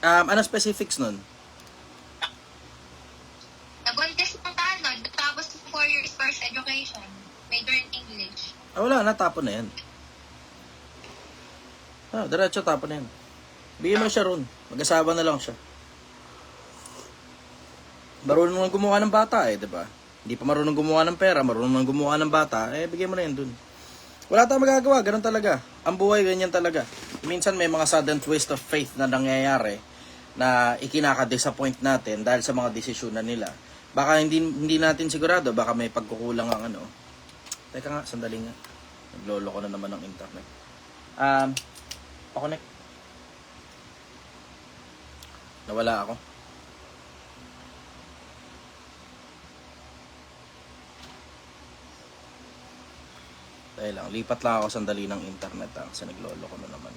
Ano specifics nun? Nabuntis ng tanod, tapos 4 years first education, major in English. Wala na, tapon na yan. Diretso tapon na yan. Bigyan mo na siya ron. Mag-asawa na lang siya. Marunong nang gumawa ng bata di ba? Hindi pa marunong gumawa ng pera, marunong nang gumawa ng bata, bigyan mo na yan dun. Wala tayong magagawa, ganun talaga. Ang buhay, ganyan talaga. Minsan may mga sudden twist of faith na nangyayari na ikinaka-disappoint natin dahil sa mga desisyonan nila. Baka hindi natin sigurado, baka may pagkukulang ang ano. Teka nga, sandali nga. Naglolo ko na naman ng internet. Pa-connect. Nawala ako. Dahil lang, lipat lang ako sandali ng internet kasi naglolo ko na naman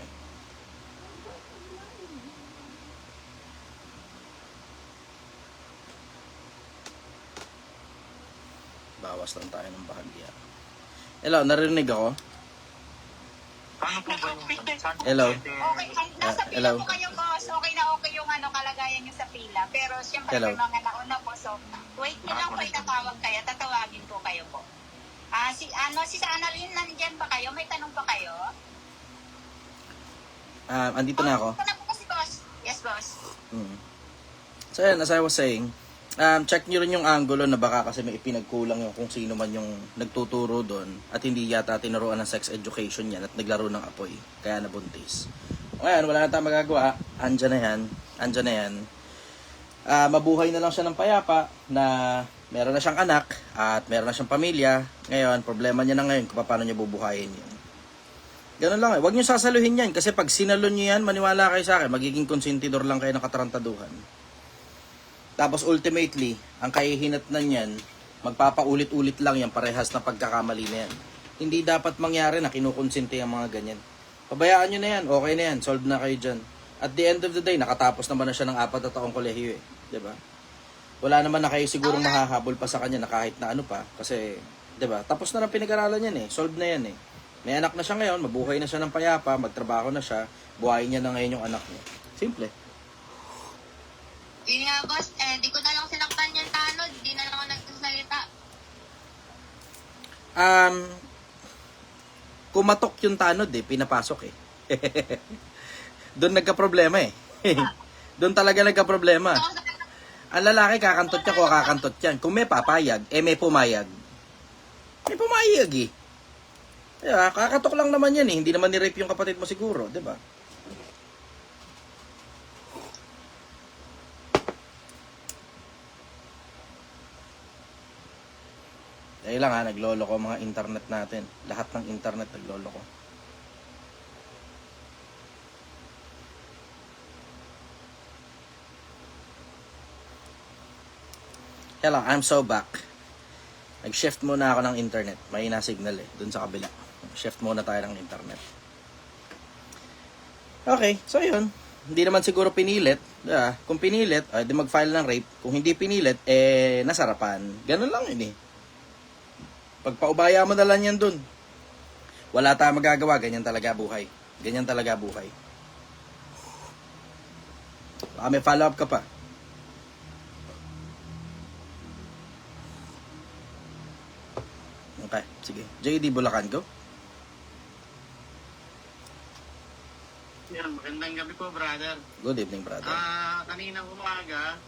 Bawas lang tayo ng bahagya. Hello, narinig ako? Ano po ba yung Hello? Okay, nasa pila hello? po kayo, boss. Okay na okay yung kalagayan nyo sa pila. Pero siyempre Hello? may mga nauna po. So, wait nyo lang po itatawag kayo. Tatawagin po kayo po. Si Annalyn, nandyan ba kayo? May tanong ba kayo? Andito na ako. Tanong po si boss. Yes, boss. So yan, as I was saying, check nyo rin yung angulo na baka kasi may ipinagkulang yung kung sino man yung nagtuturo doon at hindi yata tinuruan ng sex education yan at naglaro ng apoy, kaya nabuntis. Ngayon, wala na tayong magagawa, andyan na yan. Mabuhay na lang siya ng payapa na meron na siyang anak at meron na siyang pamilya. Ngayon, problema niya na ngayon kung paano niya bubuhayin yun. Ganun lang Huwag niyo sasaluhin yan kasi pag sinalon niyo yan, maniwala kayo sa akin, magiging konsentidor lang kayo ng katarantaduhan. Tapos ultimately, ang kahihinatnan niyan, magpapaulit-ulit lang yan parehas na pagkakamali na yan. Hindi dapat mangyari na kinukonsente ang mga ganyan. Pabayaan nyo na yan, okay na yan, solve na kayo dyan. At the end of the day, nakatapos naman na siya ng 4 na taong kolehiyo Diba? Wala naman na kayo sigurong mahahabol pa sa kanya na kahit na ano pa. Kasi, diba? Tapos na lang pinag-aralan yan solve na yan May anak na siya ngayon, mabuhay na siya ng payapa, magtrabaho na siya, buhayin niya na ngayon yung anak niya. Simple. Yun nga, boss. Di ko na lang sinaktan yung tanod. Di na lang ako nagsasalita. Kumatok yung tanod pinapasok Doon nagka-problema Doon talaga nagka-problema. Ang lalaki kakantot niya kung kakantot yan. Kung may papayag, may pumayag. May pumayag Diba? Kakatok lang naman yan Hindi naman ni-rape yung kapatid mo siguro, diba? Dahil lang naglolo ko mga internet natin. Lahat ng internet naglolo ko. Hello, I'm so back. Nag-shift muna ako ng internet. May na-signal dun sa kabila. Shift muna tayo ng internet. Okay, so yun. Hindi naman siguro pinilit. Kung pinilit, di mag-file ng rape. Kung hindi pinilit, nasarapan. Ganun lang Pagpaubaya mo na lang yan dun. Wala tayong magagawa. Ganyan talaga buhay. Ganyan talaga buhay. Baka may follow-up ka pa. Okay, sige. JD Bulacan, go. Yan, magandang gabi po, brother. Good evening, brother. Kaninang umaga,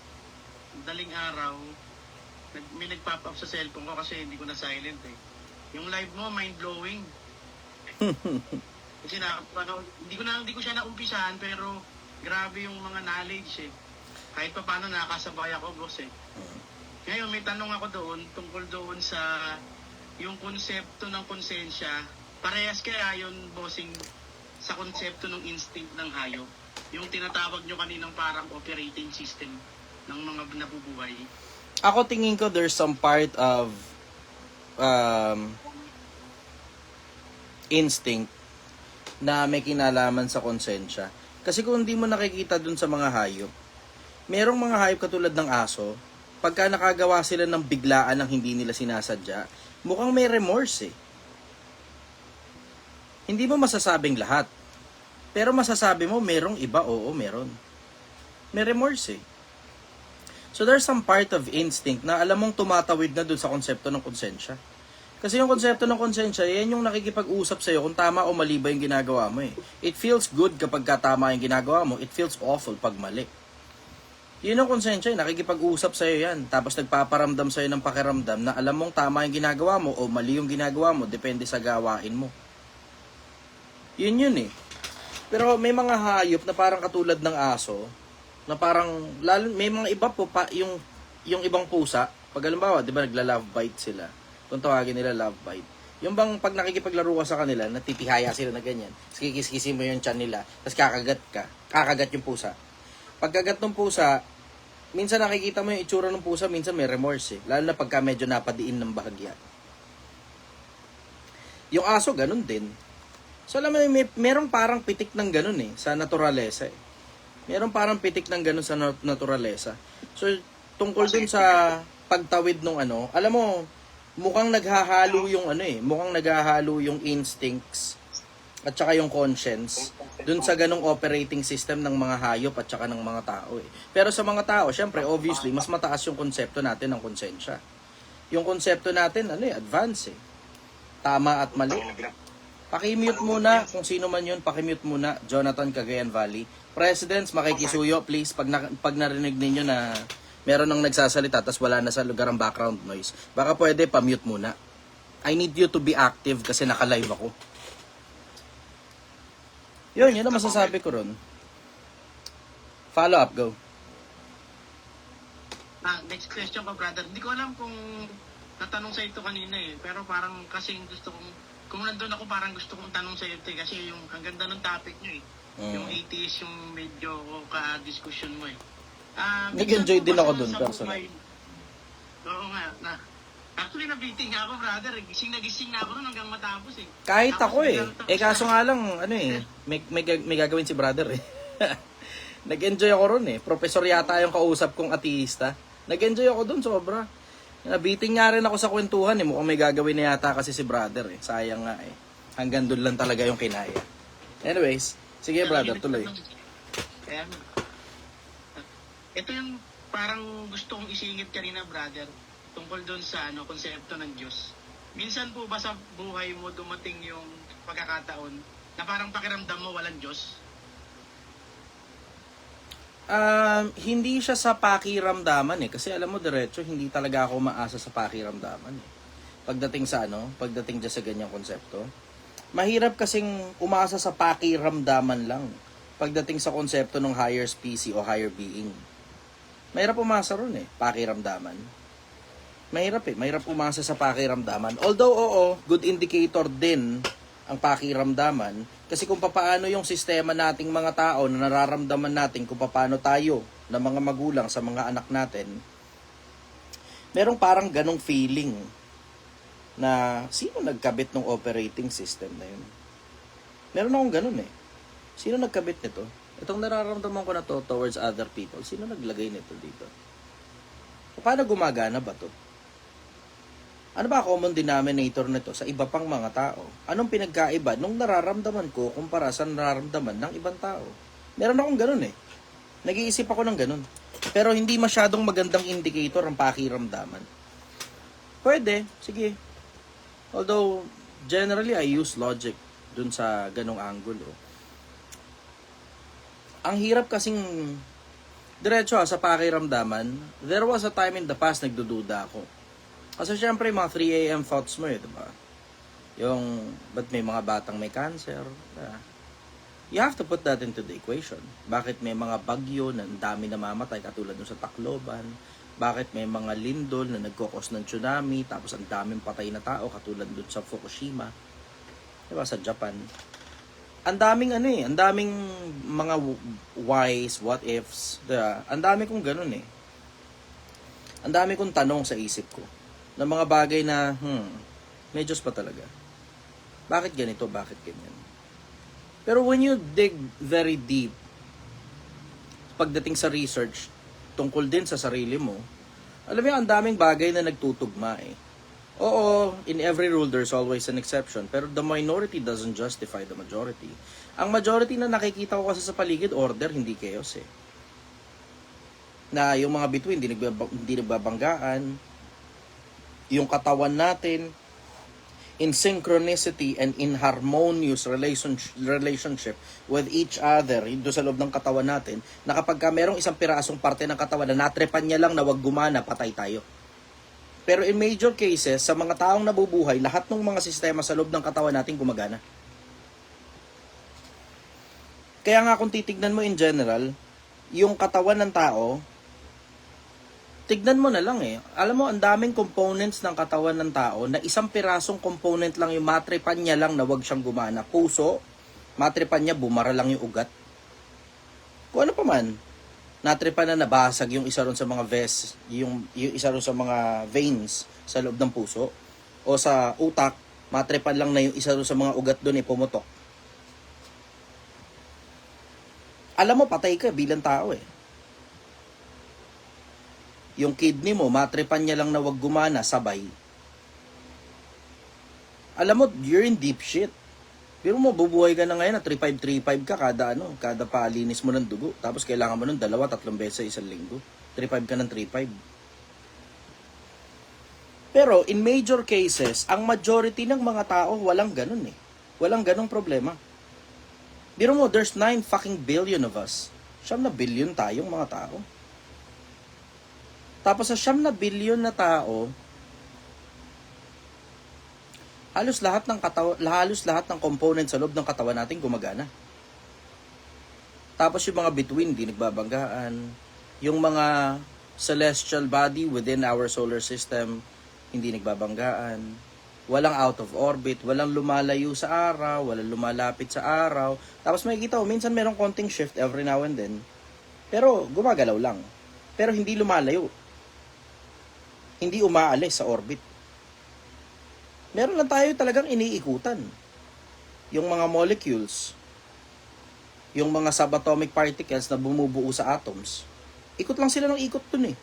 daling araw, may nagpop up sa cellphone ko kasi hindi ko na silent Yung live mo, mind-blowing. Kasi hindi ko siya naumpisahan pero grabe yung mga knowledge Kahit pa paano nakakasabay ako, boss Ngayon, may tanong ako doon tungkol doon sa yung konsepto ng konsensya. Parehas kaya yun, bossing, sa konsepto ng instinct ng hayop. Yung tinatawag nyo kaninang parang operating system ng mga nabubuhay. Ako tingin ko there's some part of instinct na may kinalaman sa konsensya. Kasi kung hindi mo nakikita dun sa mga hayop, merong mga hayop katulad ng aso, pagka nakagawa sila ng biglaan ng hindi nila sinasadya, mukhang may remorse Hindi mo masasabing lahat. Pero masasabi mo, merong iba, oo, meron. may remorse eh. So there's some part of instinct na alam mong tumatawid na dun sa konsepto ng konsensya. Kasi yung konsepto ng konsensya, yan yung nakikipag-usap sa'yo kung tama o mali ba yung ginagawa mo eh. It feels good kapag tama yung ginagawa mo, it feels awful pag mali. Yun ang konsensya, nakikipag-usap sa'yo yan. Tapos nagpaparamdam sa'yo ng pakiramdam na alam mong tama yung ginagawa mo o mali yung ginagawa mo, depende sa gawain mo. Yun eh. Pero may mga hayop na parang katulad ng aso, na parang, lalo, may mga iba po, yung ibang pusa, pag halimbawa, di ba nagla-love bite sila, kung tawagin nila love bite, yung bang pag nakikipaglaro ka sa kanila, natitihaya sila na ganyan, kikis-kisin mo yung tiyan nila, tapos kakagat yung pusa. Pagkagat ng pusa, minsan nakikita mo yung itsura ng pusa, minsan may remorse eh. Lalo na pagka medyo napadiin ng bahagya. Yung aso, ganun din. So alam mo, merong parang pitik ng ganun eh, sa naturalesa eh. Merong parang pitik ng ganun sa naturalesa. So, tungkol dun sa pagtawid nung ano, alam mo, mukhang naghahalo yung instincts at saka yung conscience dun sa ganong operating system ng mga hayop at saka ng mga tao eh. Pero sa mga tao, syempre, obviously, mas mataas yung konsepto natin ng konsensya. Yung konsepto natin, advance eh. Tama at mali. Pakimute muna, kung sino man yun, pakimute muna, Jonathan Cagayan Valley. Presidents, makikisuyo, please, pag narinig ninyo na meron nang nagsasalita, tas wala na sa lugar ang background noise, baka pwede pa-mute muna. I need you to be active kasi naka-live ako. Yun ang masasabi ko ron. Follow up, go. Next question ko, brother. Hindi ko alam kung natanong sa ito kanina eh. Pero parang kasi gusto kong, kung nandun ako parang gusto kong tanong sa ito eh. Kasi yung, ang ganda ng topic nyo eh. Yung atheist yung medyo ka-discussion mo eh. Nag-enjoy din ako dun, personal. Oo nga. Actually, nabiting nga ako, brother. Gising na ako nun hanggang matapos eh. Kahit Tapos ako eh. biglang- Kaso nga lang, may gagawin si brother eh. Nag-enjoy ako ron eh. Professor yata yung kausap kong ateista. Nag-enjoy ako dun, sobra. Nabiting nga rin ako sa kwentuhan eh. Mukhang may gagawin na yata kasi si brother eh. Sayang nga eh. Hanggang dun lang talaga yung kinaya. Anyways, sige brother, tuloy. Ayan. Ito yung parang gusto kong isingit kanina, brother, tungkol doon sa konsepto ng Diyos. Minsan po ba sa buhay mo dumating yung pagkakataon na parang pakiramdam mo walang Diyos? Hindi siya sa pakiramdaman eh. Kasi alam mo, diretso, hindi talaga ako maasa sa pakiramdaman eh. Pagdating dyan sa ganyang konsepto. Mahirap kasing umasa sa pakiramdaman lang pagdating sa konsepto ng higher species o higher being. Mahirap umasa ron eh, pakiramdaman. Mahirap umasa sa pakiramdaman. Although, oo, good indicator din ang pakiramdaman. Kasi kung paano yung sistema nating mga tao na nararamdaman natin kung paano tayo na mga magulang sa mga anak natin, merong parang ganong feeling na sino nagkabit ng operating system na yun? Meron akong ganun eh. Sino nagkabit nito? Itong nararamdaman ko na to towards other people, sino naglagay nito dito? Paano gumagana ba to? Ano ba common denominator nito sa iba pang mga tao? Anong pinagkaiba nung nararamdaman ko kumpara sa nararamdaman ng ibang tao? Meron akong ganun eh. Nag-iisip ako ng ganun. Pero hindi masyadong magandang indicator ang pakiramdaman. Pwede, sige. Although, generally, I use logic dun sa ganong angulo. Ang hirap kasing diretso sa pakiramdaman, there was a time in the past nagdududa ako. Kasi syempre, mga 3 a.m. thoughts mo eh, diba? Yung, ba't may mga batang may cancer? You have to put that into the equation. Bakit may mga bagyo na ang dami namamatay katulad nung sa Tacloban? Bakit may mga lindol na nagkokos ng tsunami tapos ang daming patay na tao katulad dun sa Fukushima? Diba, sa Japan? Ang daming ang daming mga whys, what ifs, diba? Ang dami kong ganun eh. Ang dami kong tanong sa isip ko. Na mga bagay na, may Diyos pa talaga. Bakit ganito? Bakit ganyan? Pero when you dig very deep, pagdating sa research, tungkol din sa sarili mo, alam mo, ang daming bagay na nagtutugma eh. Oo, in every rule there's always an exception, pero the minority doesn't justify the majority. Ang majority na nakikita ko kasi sa paligid, order, hindi chaos eh. na yung mga bituin hindi nagbabanggaan, yung katawan natin in synchronicity and in harmonious relationship with each other doon sa loob ng katawan natin, na kapag ka merong isang pirasong parte ng katawan na natrepan niya lang na wag gumana, patay tayo. Pero in major cases, sa mga taong nabubuhay, lahat ng mga sistema sa loob ng katawan natin gumagana. Kaya nga kung titignan mo in general, yung katawan ng tao, tignan mo na lang eh. Alam mo, ang daming components ng katawan ng tao na isang pirasong component lang yung matripan niya lang na wag siyang gumana. Puso, matripan niya, bumara lang yung ugat. Kung ano pa man, natripan na nabasag yung isa ron sa mga yung isa ron sa mga veins sa loob ng puso. O sa utak, matripan lang na yung isa ron sa mga ugat doon pumutok. Alam mo, patay ka bilang tao eh. Yung kidney mo, matripan niya lang na wag gumana, sabay. Alam mo, you're in deep shit. Pero mo, bubuhay ka na ngayon na 3-5 ka kada palinis mo ng dugo. Tapos kailangan mo ng 2-3 beses sa isang linggo. 3-5 ka ng 3-5. Pero in major cases, ang majority ng mga tao walang ganun eh. Walang ganung problema. Pero mo, there's 9 fucking billion of us. 9 na billion tayong mga tao. Tapos sa 9 na billion na tao, halos lahat ng components sa loob ng katawan natin gumagana. Tapos yung mga bituin, hindi nagbabanggaan. Yung mga celestial body within our solar system, hindi nagbabanggaan. Walang out of orbit, walang lumalayo sa araw, walang lumalapit sa araw. Tapos makikita mo, minsan merong konting shift every now and then. Pero gumagalaw lang. Pero hindi lumalayo. Hindi umaalis sa orbit. Meron lang tayo talagang iniikutan. Yung mga molecules, yung mga subatomic particles na bumubuo sa atoms, ikot lang sila ng ikot dun eh.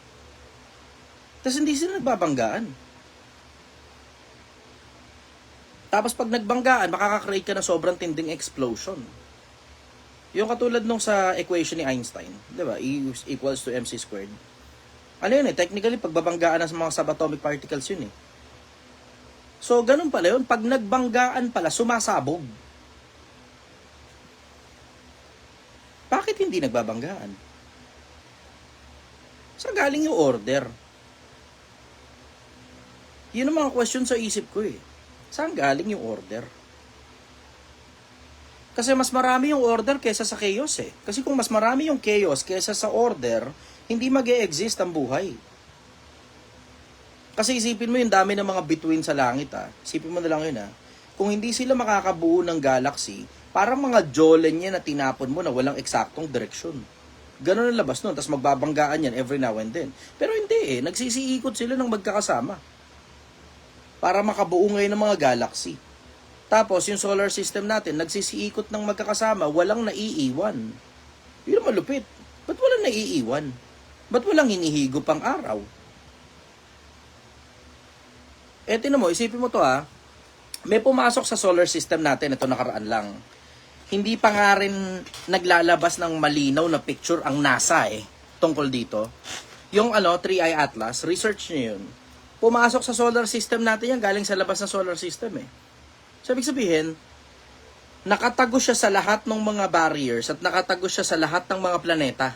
Tapos hindi sila nagbabanggaan. Tapos pag nagbanggaan, makaka-create ka ng sobrang tinding explosion. Yung katulad nung sa equation ni Einstein, di ba? E equals to mc squared. Ano yun eh? Technically, pagbabanggaan ng mga subatomic particles yun eh. So, ganun pala yun. Pag nagbanggaan pala, sumasabog. Bakit hindi nagbabanggaan? Saan galing yung order? Yun ang mga question sa isip ko eh. Saan galing yung order? Kasi mas marami yung order kaysa sa chaos eh. Kasi kung mas marami yung chaos kaysa sa order, hindi mag-e-exist ang buhay. Kasi isipin mo yung dami ng mga bituin sa langit ah. Isipin mo na lang yun ah. Kung hindi sila makakabuo ng galaxy, parang mga jolen yan na tinapon mo na walang eksaktong direksyon. Ganun ang labas nun. Tapos magbabanggaan yan every now and then. Pero hindi eh. Nagsisiikot sila ng magkakasama. Para makabuo ngayon ng mga galaxy. Tapos, yung solar system natin, nagsisiikot ng magkakasama, walang naiiwan. Yun ang malupit. Ba't walang naiiwan? Ba't walang hinihigop ang araw? Tinan mo, isipin mo to ha. May pumasok sa solar system natin, ito nakaraan lang. Hindi pa nga rin naglalabas ng malinaw na picture ang NASA tungkol dito. Yung 3i Atlas, research nyo yun. Pumasok sa solar system natin yan, galing sa labas ng solar system So, ibig sabihin, nakatago siya sa lahat ng mga barriers at nakatago siya sa lahat ng mga planeta.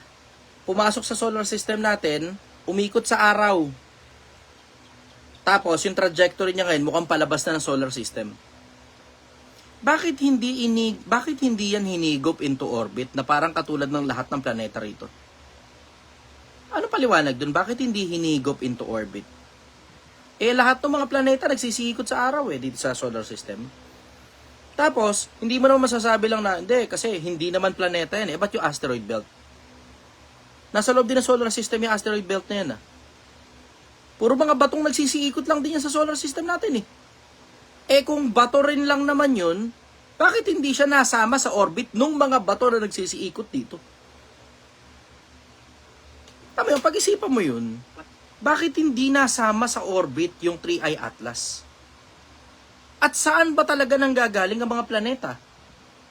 Pumasok sa solar system natin, umikot sa araw. Tapos, yung trajectory niya ngayon, mukhang palabas na ng solar system. Bakit hindi yan hinigop into orbit na parang katulad ng lahat ng planeta rito? Ano paliwanag dun? Bakit hindi hinigop into orbit? Lahat ng mga planeta nagsisikot sa araw dito sa solar system. Tapos, hindi mo naman masasabi lang na, hindi, kasi hindi naman planeta yan ba't yung asteroid belt? Nasa loob din ng solar system yung asteroid belt na yan Puro mga batong nagsisiikot lang din yan sa solar system natin kung bato rin lang naman yun, bakit hindi siya nasama sa orbit nung mga bato na nagsisiikot dito? Tama yung pag-isipan mo yun. Bakit hindi nasama sa orbit yung 3i Atlas? At saan ba talaga nanggagaling ang mga planeta?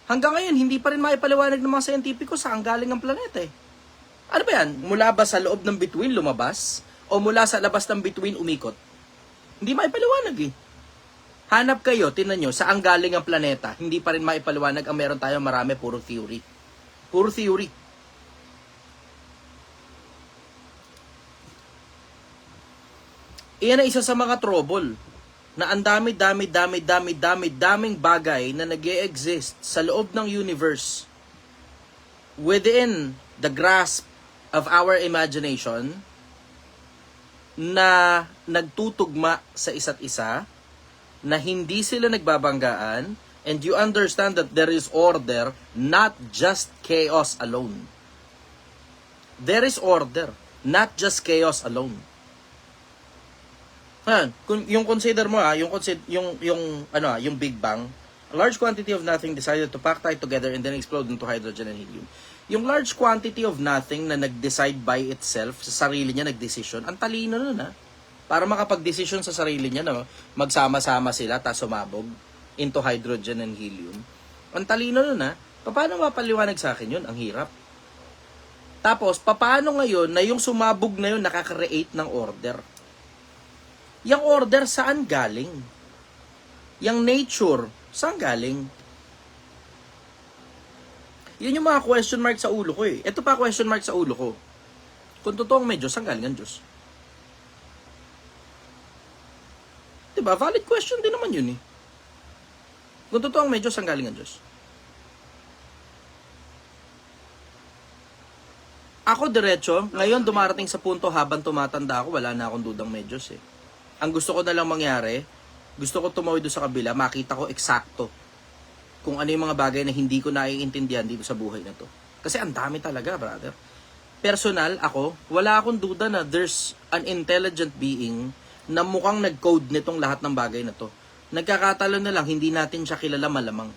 Hanggang ngayon, hindi pa rin maipaliwanag ng mga scientifico saan galing ang planeta Ano ba yan? Mula ba sa loob ng bituin lumabas? O mula sa labas ng bituin umikot? Hindi maipaliwanag eh. Hanap kayo, tinan nyo, saan galing ang planeta. Hindi pa rin maipaliwanag ang meron tayo marami, puro theory. Puro theory. Iyan ang isa sa mga trouble na ang daming bagay na nag-e-exist sa loob ng universe within the grasp of our imagination na nagtutugma sa isa't isa, na hindi sila nagbabanggaan, and you understand that there is order, not just chaos alone. There is order, not just chaos alone. Yung consider mo yung Big Bang, a large quantity of nothing decided to pack tight together and then explode into hydrogen and helium. Yung large quantity of nothing na nag-decide by itself, sa sarili niya nag-decision, ang talino nun para makapag-decision sa sarili niya na magsama-sama sila tapos sumabog into hydrogen and helium. Ang talino nun paano mapaliwanag sa akin yun? Ang hirap. Tapos, paano ngayon na yung sumabog na yun nakaka-create ng order? Yang order saan galing? Yang nature saan galing? Yan yung mga question mark sa ulo ko eh. Ito pa question mark sa ulo ko. Kung totoong may Diyos, saan galing ang Diyos? Diba? Valid question din naman yun eh. Kung totoong may Diyos, saan galing ang Diyos? Ako diretso, ngayon dumarating sa punto habang tumatanda ako, wala na akong dudang may Diyos eh. Ang gusto ko na lang mangyari, gusto ko tumawid doon sa kabila, makita ko eksakto kung ano yung mga bagay na hindi ko naiintindihan dito sa buhay na to. Kasi ang dami talaga, brother. Personal, ako, wala akong duda na there's an intelligent being na mukhang nag-code nitong lahat ng bagay na to. Nagkakatalo na lang, hindi natin siya kilala malamang.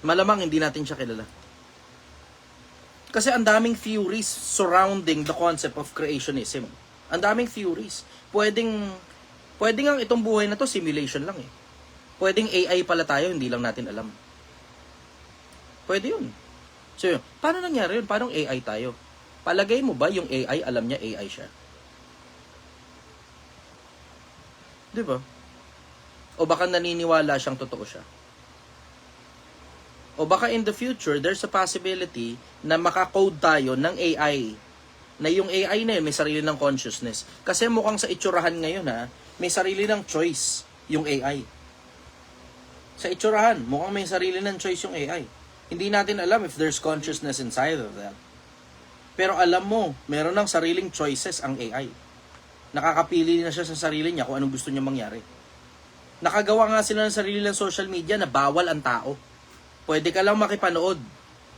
Malamang hindi natin siya kilala. Kasi ang daming theories surrounding the concept of creationism. Ang daming theories. Pwedeng ang itong buhay na to simulation lang eh. Pwedeng AI pala tayo, hindi lang natin alam. Pwede yun. So, paano nangyari yun? Paano AI tayo? Palagay mo ba yung AI, alam niya AI siya? Diba? O baka naniniwala siyang totoo siya? O baka in the future, there's a possibility na makakode tayo ng AI. Na yung AI na yun, may sarili ng consciousness. Kasi mukhang sa itsurahan ngayon may sarili ng choice yung AI. Sa itsurahan, mukhang may sarili ng choice yung AI. Hindi natin alam if there's consciousness inside of that. Pero alam mo, meron ng sariling choices ang AI. Nakakapili na siya sa sarili niya kung anong gusto niya mangyari. Nakagawa nga sila ng sarili ng social media na bawal ang tao. Pwede ka lang makipanood,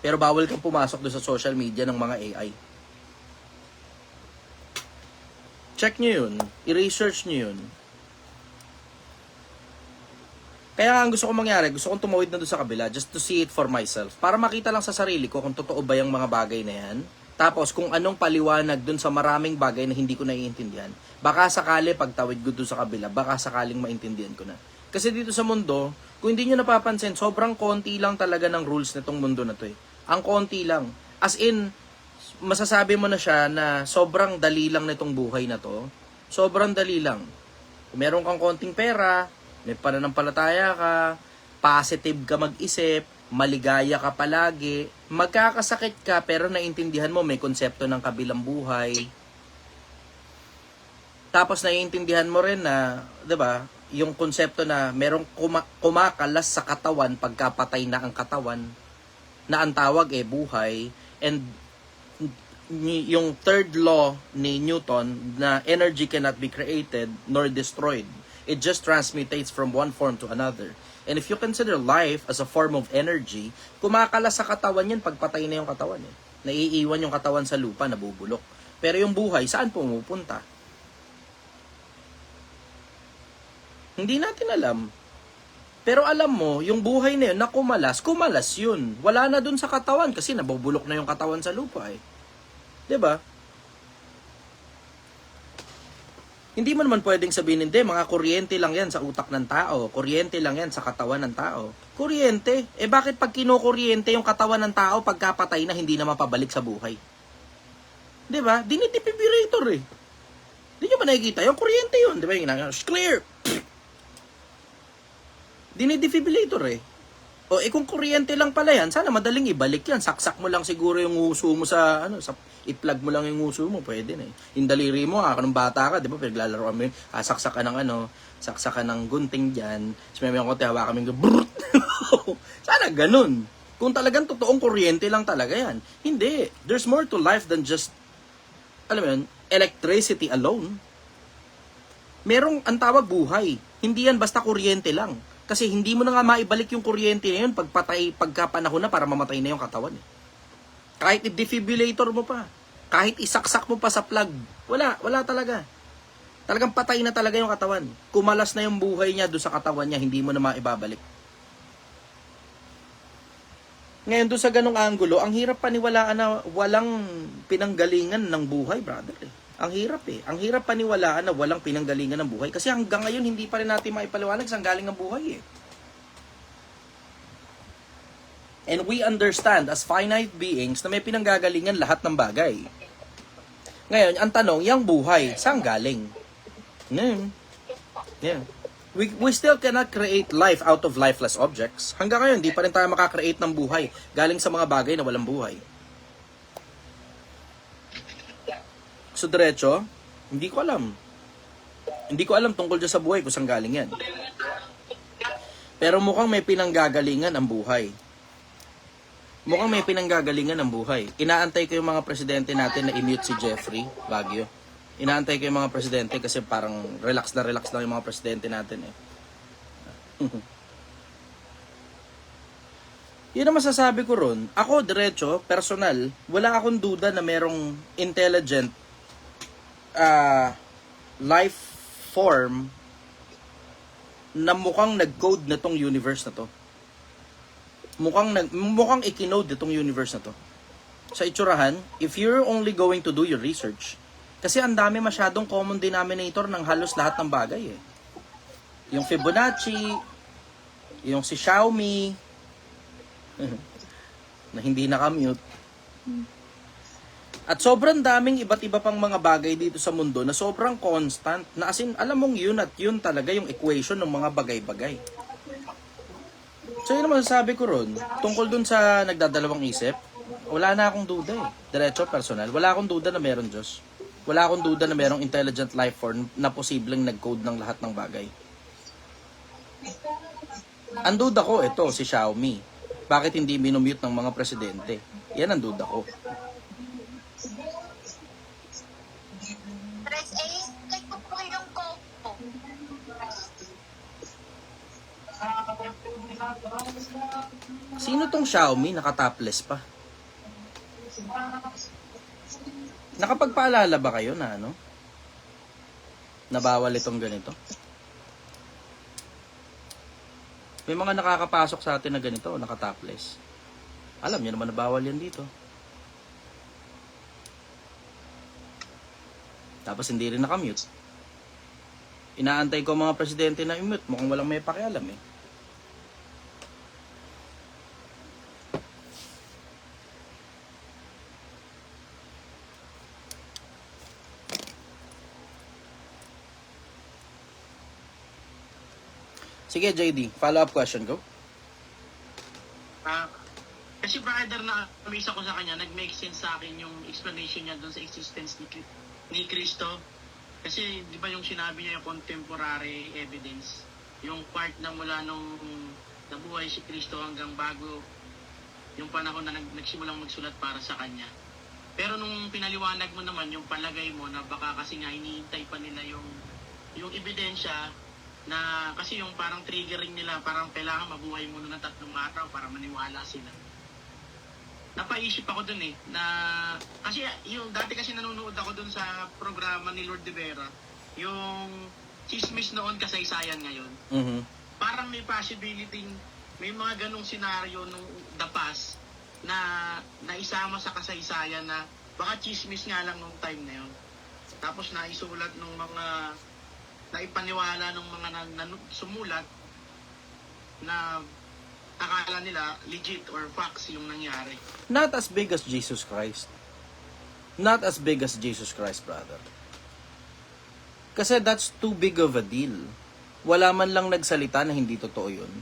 pero bawal kang pumasok doon sa social media ng mga AI. Check nyo yun. I-research nyo yun. Kaya ang gusto kong mangyari, gusto kong tumawid na doon sa kabila just to see it for myself. Para makita lang sa sarili ko kung totoo ba yung mga bagay na yan. Tapos kung anong paliwanag doon sa maraming bagay na hindi ko naiintindihan. Baka sakali pagtawid ko doon sa kabila, baka sakaling maintindihan ko na. Kasi dito sa mundo, kung hindi nyo napapansin, sobrang konti lang talaga ng rules nitong mundo na to eh. Ang konti lang. As in, masasabi mo na siya na sobrang dali lang nitong buhay na to. Sobrang dali lang. Kung meron kang konting pera, may pananampalataya ka, positive ka mag-isip, maligaya ka palagi, magkakasakit ka pero naintindihan mo may konsepto ng kabilang buhay. Tapos naiintindihan mo rin na, 'di ba, yung konsepto na merong kumakalas sa katawan pagkapatay na ang katawan, na ang tawag buhay, and yung third law ni Newton na energy cannot be created nor destroyed. It just transmutates from one form to another. And if you consider life as a form of energy, kumakalas sa katawan yan pagpatay na yung katawan eh. Naiiwan yung katawan sa lupa, nabubulok. Pero yung buhay, saan pumupunta? Hindi natin alam. Pero alam mo, yung buhay na yun na kumalas yun. Wala na dun sa katawan kasi nabubulok na yung katawan sa lupa eh. 'Di ba? Hindi mo naman pwedeng sabihin, hindi, mga kuryente lang yan sa utak ng tao. Kuryente lang yan sa katawan ng tao. Kuryente? Bakit pag kinukuryente yung katawan ng tao, pagkapatay na, hindi na mapabalik sa buhay? Di ba? Dinidefibrillator eh. Di nyo ba nakikita? Yung kuryente yun. Di ba? Yung clear. Dinidefibrillator eh. O kung kuryente lang pala yan, sana madaling ibalik yan. Saksak mo lang siguro yung uso mo sa, i-plug mo lang yung uso mo, pwede na eh. Yung daliri mo, nung bata ka, di ba, pinaglalaroan mo yun, saksak ka ng gunting dyan, so may konti, hawakan mo yung brrrt. Sana ganun. Kung talagang totoong kuryente lang talaga yan. Hindi. There's more to life than just, alam mo yun, electricity alone. Merong, ang tawag buhay. Hindi yan basta kuryente lang. Kasi hindi mo na nga maibalik yung kuryente na yun pagkapanahon na para mamatay na yung katawan. Eh. Kahit i-defibrillator mo pa, kahit isaksak mo pa sa plug, wala talaga. Talagang patay na talaga yung katawan. Kumalas na yung buhay niya doon sa katawan niya, hindi mo na maibabalik. Ngayon doon sa ganong angulo, ang hirap paniwalaan na walang pinanggalingan ng buhay, brother. Eh. Ang hirap eh. Ang hirap paniwalaan na walang pinanggalingan ng buhay. Kasi hanggang ngayon, hindi pa rin natin maipaliwanag saan galing ang buhay eh. And we understand as finite beings na may pinanggagalingan lahat ng bagay. Ngayon, ang tanong, yung buhay, saan galing? Yeah. We still cannot create life out of lifeless objects. Hanggang ngayon, hindi pa rin tayo makakreate ng buhay galing sa mga bagay na walang buhay. So, diretso, hindi ko alam. Hindi ko alam tungkol dyan sa buhay kung saan galing yan. Pero mukhang may pinanggagalingan ang buhay. Mukhang may pinanggagalingan ang buhay. Inaantay ko yung mga presidente natin na i-mute si Jeffrey Baguio. Inaantay ko yung mga presidente kasi parang relax lang yung mga presidente natin eh. Yun ang masasabi ko ron. Ako, diretso, personal, wala akong duda na merong intelligent life form na mukhang nag-code na tong universe na to. Mukhang ikinode na tong universe na to. Sa itsurahan, if you're only going to do your research, kasi ang dami masyadong common denominator ng halos lahat ng bagay eh. Yung Fibonacci, yung si Xiaomi, na hindi nakamute. At sobrang daming iba't iba pang mga bagay dito sa mundo na sobrang constant, na as in, alam mong yun at yun talaga yung equation ng mga bagay-bagay. So yun naman sasabi ko ron, tungkol dun sa nagdadalawang isip, wala na akong duda eh. Diretso, personal. Wala akong duda na meron Diyos. Wala akong duda na merong intelligent life form na posibleng nag-code ng lahat ng bagay. Ang duda ko, ito, si Xiaomi. Bakit hindi minumute ng mga presidente? Yan ang duda ko. Press A, like po po yung copo. Sino tong Xiaomi? Naka-topless pa. Nakapagpaalala ba kayo na ano? Nabawal itong ganito? May mga nakakapasok sa atin na ganito, naka-topless. Alam niyo naman na bawal yan dito. Tapos hindi rin nakamute. Inaantay ko mga presidente na i-mute. Mukhang walang may pakialam eh. Sige, JD. Follow-up question, go. Kasi brother na isa ko sa kanya, nag-make sense sa akin yung explanation niya doon sa existence ni Kristo. Kasi di ba yung sinabi niya yung contemporary evidence, yung part na mula nung nabuhay si Kristo hanggang bago yung panahon na nagsimulang magsulat para sa kanya. Pero nung pinaliwanag mo naman yung palagay mo na baka kasi nga hinihintay pa nila yung ebidensya na kasi yung parang triggering nila, parang kailangan mabuhay muna ng 3 araw para maniwala sila. Napaisip ako dun eh, na kasi yung dati kasi nanonood ako dun sa programa ni Lord De Vera, yung chismis noon kasaysayan ngayon. Mm-hmm. Parang may possibility, may mga ganong senaryo nung the past na naisama sa kasaysayan na baka chismis nga lang nung time na yun. Tapos naisulat nung mga naipaniwala ng mga sumulat na akala nila legit or facts yung nangyari. Not as big as Jesus Christ. Not as big as Jesus Christ, brother. Kasi that's too big of a deal. Wala man lang nagsalita na hindi totoo yun.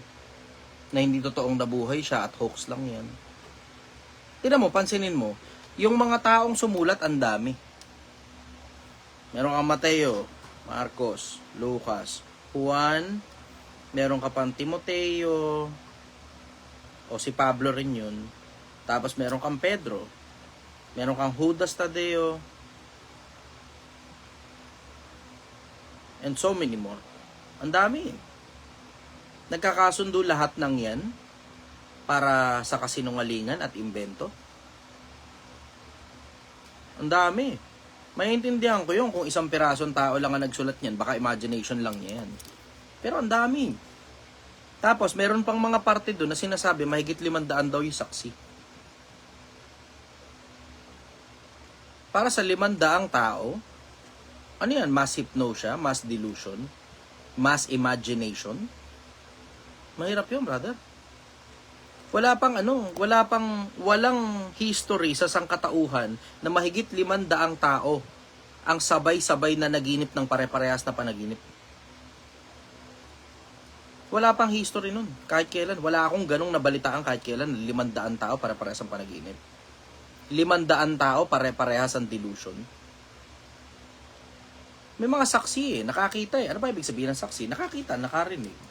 Na hindi totoong nabuhay siya at hoax lang yan. Tingnan mo, pansinin mo, yung mga taong sumulat, ang dami. Meron kang Mateo, Marcos, Lucas, Juan, meron ka pang Timoteo, o si Pablo rin yun. Tapos meron kang Pedro, meron kang Judas Tadeo, and so many more. Ang dami. Nagkakasundo lahat ng yan para sa kasinungalingan at imbento. Ang dami. Maintindihan ko yun kung isang pirasong tao lang ang nagsulat niyan, baka imagination lang niya yan. Pero ang dami. Tapos, meron pang mga parte doon na sinasabi, mahigit 500 daw yung saksi. Para sa 500 tao, ano yan? Mass hypnosia, mass delusion, mass imagination. Mahirap yun, brother. Walang history sa sangkatauhan na mahigit 500 tao ang sabay-sabay na naginip ng pare-parehas na panaginip. Wala pang history nun, kahit kailan. Wala akong ganong nabalitaan kahit kailan, 500 tao pare-parehas ang panaginip. 500 tao pare-parehas ang delusion. May mga saksi nakakita Ano ba ibig sabihin ng saksi? Nakakita, nakarinig.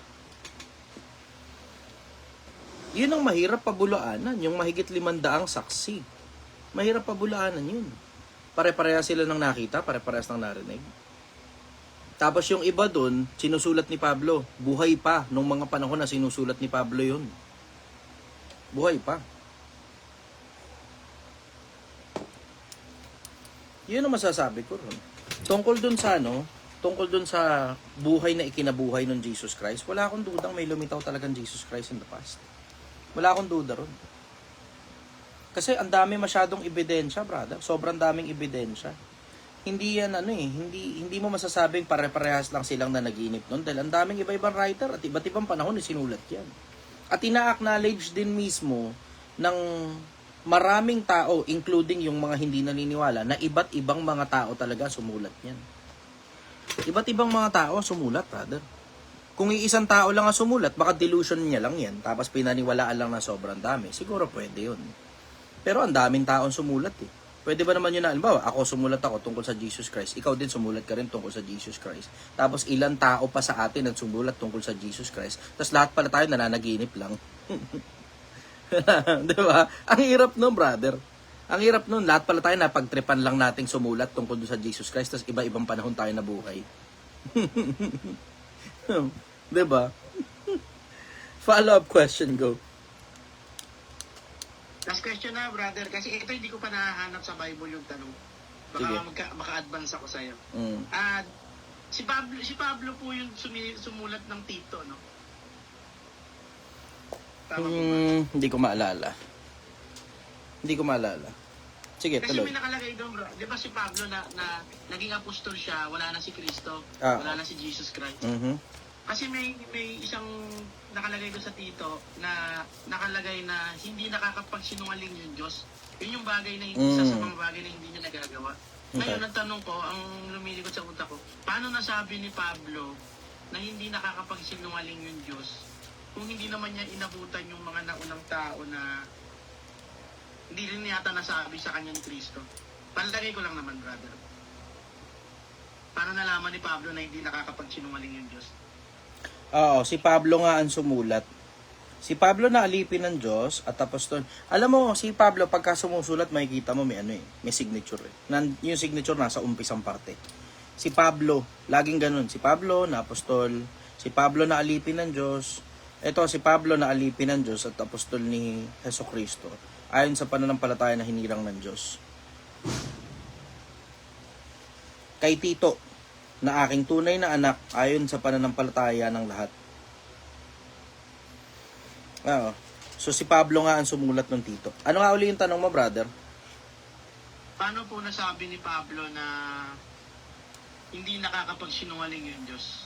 Yun ang mahirap pabulaanan, yung mahigit 500 saksi. Mahirap pabulaanan yun. Pare-parehas sila ng nakita, pare-parehas ng narinig. Tapos yung iba dun, sinusulat ni Pablo. Buhay pa nung mga panahon na sinusulat ni Pablo yun. Buhay pa. Yun ang masasabi ko ron. Tungkol dun sa buhay na ikinabuhay ng Jesus Christ, wala akong dudang may lumitaw talagang Jesus Christ in the past. Wala akong duda ron. Kasi ang dami masyadong ebidensya, brother. Sobrang daming ebidensya. Hindi yan hindi mo masasabing pare-parehas lang silang na naginip noon dahil ang daming iba-ibang writer at iba't ibang panahon sinulat yan. At ina-acknowledge din mismo ng maraming tao, including yung mga hindi naniniwala, na iba't ibang mga tao talaga sumulat yan. Iba't ibang mga tao sumulat, brother. Kung iisang tao lang ang sumulat, baka delusion niya lang yan, tapos pinaniwalaan lang na sobrang dami. Siguro pwede yun. Pero ang daming taong sumulat Pwede ba naman yun na, halimbawa, ako sumulat ako tungkol sa Jesus Christ, ikaw din sumulat ka rin tungkol sa Jesus Christ. Tapos ilang tao pa sa atin ang sumulat tungkol sa Jesus Christ. Tapos lahat pala tayo nananaginip lang. Di ba? Ang hirap nun, brother. Ang hirap nun, lahat pala tayo napagtripan lang nating sumulat tungkol sa Jesus Christ, tapos iba-ibang panahon tayo na buhay. Di ba? Follow-up question, go. Last question na, brother, kasi ito hindi ko pa nahahanap sa Bible yung tanong. Baka maka-advance ako sa'yo. Si Pablo po yung sumulat ng Tito, no? Tama po ba? Hindi ko maalala. Sige, Kasi tuloy. may nakalagay doon, bro. Di ba si Pablo na naging apostol siya, wala na si Kristo, wala na si Jesus Christ. Kasi may isang nakalagay doon sa Tito na nakalagay na hindi nakakapagsinungaling yung Diyos. Yun yung bagay na isa sa mga bagay na hindi niya nagagawa. Ngayon, ang tanong ko, ang lumilikot sa utak ko, paano nasabi ni Pablo na hindi nakakapagsinungaling yung Diyos kung hindi naman niya inabutan yung mga naunang tao na hindi rin yata nasabi sa kanyang Kristo? Palagay ko lang naman, brother. Paano nalaman ni Pablo na hindi nakakapagsinungaling yung Diyos? Oo, si Pablo nga ang sumulat. Si Pablo na alipin ng Diyos at apostol. Alam mo, si Pablo pagka sumusulat, makikita mo may may signature yung signature nasa umpisang parte. Si Pablo, laging ganun. Si Pablo na apostol, si Pablo na alipin ng Diyos. Ito, si Pablo na alipin ng Diyos at apostol ni Jesucristo. Ayon sa pananampalataya na hinirang ng Diyos. Kay Tito, na aking tunay na anak ayon sa pananampalataya ng lahat. So si Pablo nga ang sumulat ng Tito. Ano nga uli yung tanong mo, brother? Paano po nasabi ni Pablo na hindi nakakapagsinungaling yung Diyos?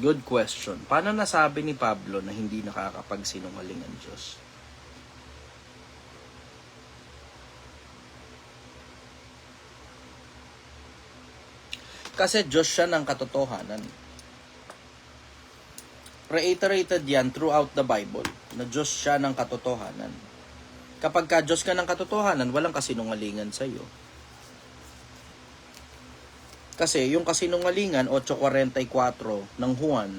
Good question. Paano nasabi ni Pablo na hindi nakakapagsinungaling ang Diyos? Kasi Diyos siya ng katotohanan. Reiterated yan throughout the Bible, na Diyos siya ng katotohanan. Kapag ka Diyos ka ng katotohanan, walang kasinungalingan sa iyo. Kasi yung kasinungalingan, 8:44 ng Juan,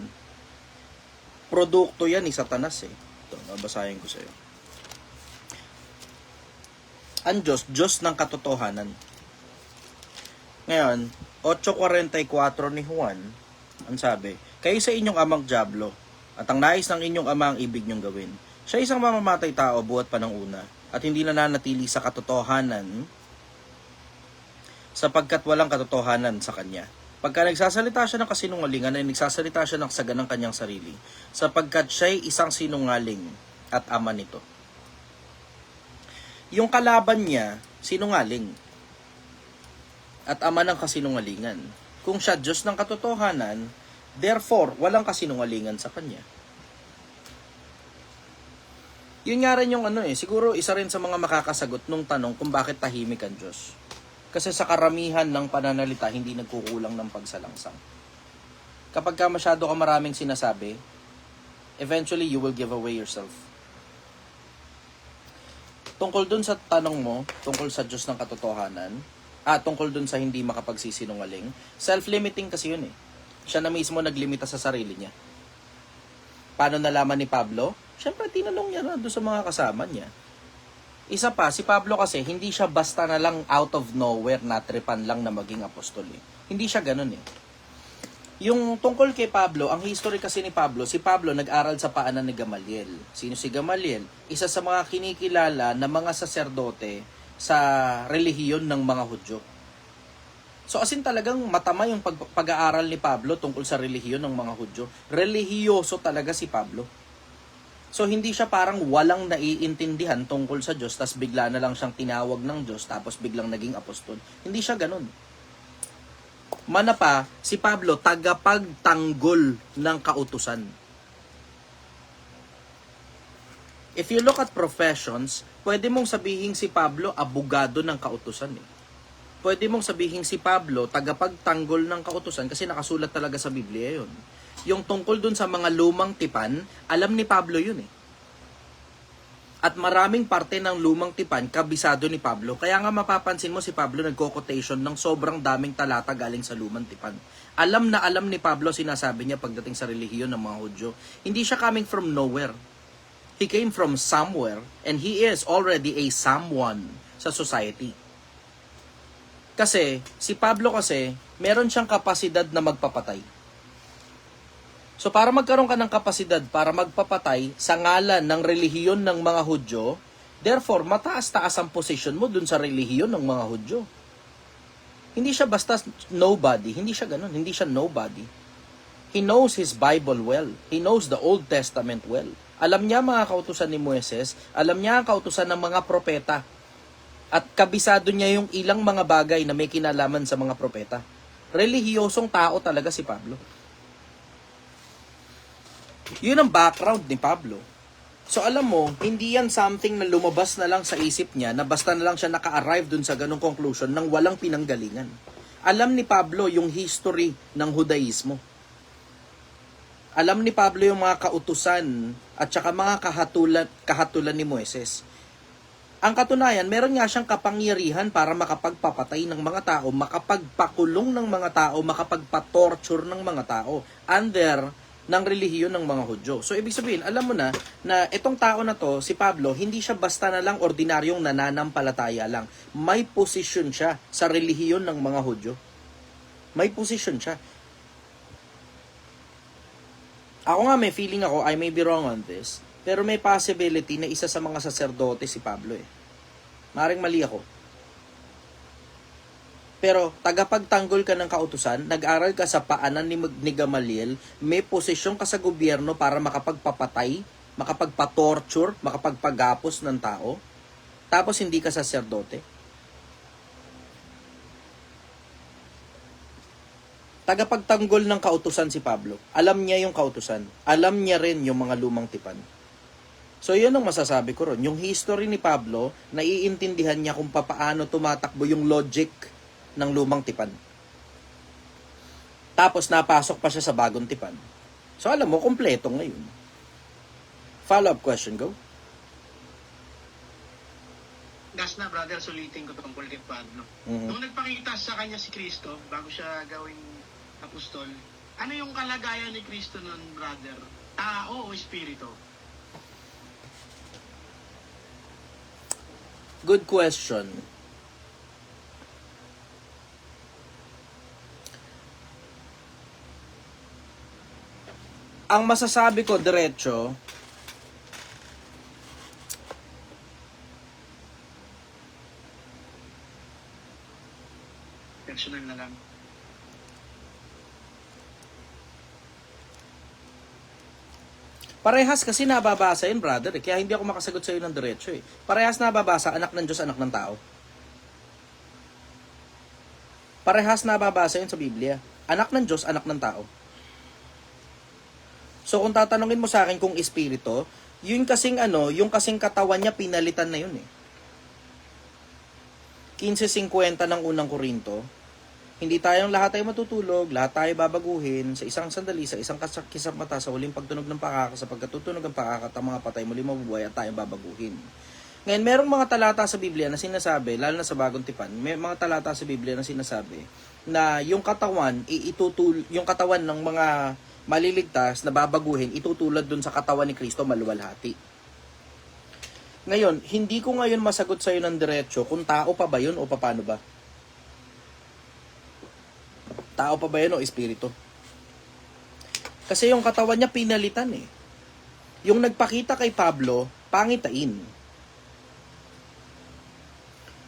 produkto yan ni Satanas eh. Ito, babasahin ko sa iyo. Ang Diyos, Diyos ng katotohanan. Ngayon, 8:44 ni Juan, ang sabi, kayo sa inyong amang dyablo, at ang nais ng inyong ama ang ibig niyong gawin. Siya isang mamamatay tao buhat pa ng una, at hindi nananatili sa katotohanan, sapagkat walang katotohanan sa kanya. Pagka nagsasalita siya ng kasinungalingan, ay nagsasalita siya ng saga ng kanyang sarili, sapagkat siya'y isang sinungaling at ama nito. Yung kalaban niya, sinungaling, at ama ng kasinungalingan. Kung siya Diyos ng katotohanan, therefore, walang kasinungalingan sa kanya. Yun nga rin yung siguro isa rin sa mga makakasagot nung tanong kung bakit tahimik ang Diyos. Kasi sa karamihan ng pananalita, hindi nagkukulang ng pagsalangsang. Kapag ka masyado ka maraming sinasabi, eventually you will give away yourself. Tungkol dun sa tanong mo, tungkol sa Diyos ng katotohanan, tungkol dun sa hindi makapagsisinungaling, self-limiting kasi yun eh. Siya na mismo naglimita sa sarili niya. Paano nalaman ni Pablo? Siyempre, tinanong niya na doon sa mga kasama niya. Isa pa, si Pablo kasi, hindi siya basta na lang out of nowhere, natripan lang na maging apostol eh. Hindi siya ganun eh. Yung tungkol kay Pablo, ang history kasi ni Pablo, si Pablo nag-aral sa paanan ni Gamaliel. Sino si Gamaliel? Isa sa mga kinikilala na mga saserdote sa relihiyon ng mga Hudyo. So asin talagang matama yung pag-aaral ni Pablo tungkol sa relihiyon ng mga Hudyo. Relihiyoso talaga si Pablo. So hindi siya parang walang naiintindihan tungkol sa Diyos, tapos bigla na lang siyang tinawag ng Diyos, tapos biglang naging apostol. Hindi siya ganun. Mana pa, si Pablo tagapagtanggol ng kautusan. If you look at professions, pwede mong sabihin si Pablo abogado ng kautusan eh. Pwede mong sabihin si Pablo tagapagtanggol ng kautusan kasi nakasulat talaga sa Biblia yun. Yung tungkol dun sa mga lumang tipan, alam ni Pablo yun eh. At maraming parte ng lumang tipan, kabisado ni Pablo. Kaya nga mapapansin mo si Pablo nagko-quotation ng sobrang daming talata galing sa lumang tipan. Alam na alam ni Pablo sinasabi niya pagdating sa relihiyon ng mga Hudyo. Hindi siya coming from nowhere. He came from somewhere and he is already a someone sa society. Kasi, si Pablo kasi, meron siyang kapasidad na magpapatay. So, para magkaroon ka ng kapasidad para magpapatay sa ngalan ng relihiyon ng mga Hudyo, therefore, mataas-taas ang position mo dun sa relihiyon ng mga Hudyo. Hindi siya basta nobody. Hindi siya ganun. Hindi siya nobody. He knows his Bible well. He knows the Old Testament well. Alam niya mga kautusan ni Moises. Alam niya ang kautusan ng mga propeta. At kabisado niya yung ilang mga bagay na may kinalaman sa mga propeta. Relihiyosong tao talaga si Pablo. Yun ang background ni Pablo. So alam mo, hindi yan something na lumabas na lang sa isip niya na basta na lang siya naka-arrive dun sa ganung conclusion nang walang pinanggalingan. Alam ni Pablo yung history ng Judaismo. Alam ni Pablo yung mga kautusan at saka mga kahatulan ni Moises. Ang katunayan, meron nga siyang kapangyarihan para makapagpapatay ng mga tao, makapagpakulong ng mga tao, makapagpa-torture ng mga tao under ng relihiyon ng mga Hudyo. So, ibig sabihin, alam mo na itong tao na to, si Pablo, hindi siya basta na lang ordinaryong nananampalataya lang. May posisyon siya sa relihiyon ng mga Hudyo. May posisyon siya. Ako nga, may feeling ako, I may be wrong on this, pero may possibility na isa sa mga saserdote si Pablo eh. Maring mali ako. Pero tagapagtanggol ka ng kautusan, nag-aral ka sa paanan ni Gamaliel, may posisyon ka sa gobyerno para makapagpapatay, makapagpa-torture, makapagpagapos ng tao, tapos hindi ka saserdote. Tagapagtanggol ng kautusan si Pablo. Alam niya yung kautusan. Alam niya rin yung mga lumang tipan. So, yun ang masasabi ko ron. Yung history ni Pablo, naiintindihan niya kung paano tumatakbo yung logic ng lumang tipan. Tapos napasok pa siya sa bagong tipan. So alam mo, kompleto ngayon. Follow-up question, go. Last na, brother, sulitin ko tungkol kay Pablo. Mhm. Nung nagpakita sa kanya si Kristo, bago siya gawing apostol, ano yung kalagayan ni Kristo nun, brother? Tao o espiritu? Good question. Ang masasabi ko diretso, Personal na lang. parehas kasi nababasa yun, brother. Kaya hindi ako makasagot sa iyo ng diretso eh. Parehas nababasa, anak ng Diyos, anak ng tao. Parehas nababasa yun sa Biblia. Anak ng Diyos, anak ng tao. So kung tatanungin mo sa akin kung espiritu, yun kasing yung kasing katawan niya pinalitan na yun eh. 15:50 ng unang Korinto, hindi tayong lahat tayo matutulog, lahat tayo babaguhin sa isang sandali, sa isang kisap mata, sa huling pagtunog ng pakaka, sa pagkatutunog ng pakaka, ang mga patay muli mabubuhay at tayong babaguhin. Ngayon, merong mga talata sa Biblia na sinasabi, lalo na sa Bagong Tipan, may mga talata sa Biblia na sinasabi na yung katawan, yung katawan ng mga maliligtas na babaguhin, itutulad dun sa katawan ni Kristo maluwalhati. Ngayon, hindi ko ngayon masagot sa'yo ng diretsyo kung tao pa ba yun o paano ba. Tao pa ba yun o espiritu? Kasi yung katawan niya pinalitan eh. Yung nagpakita kay Pablo, pangitain.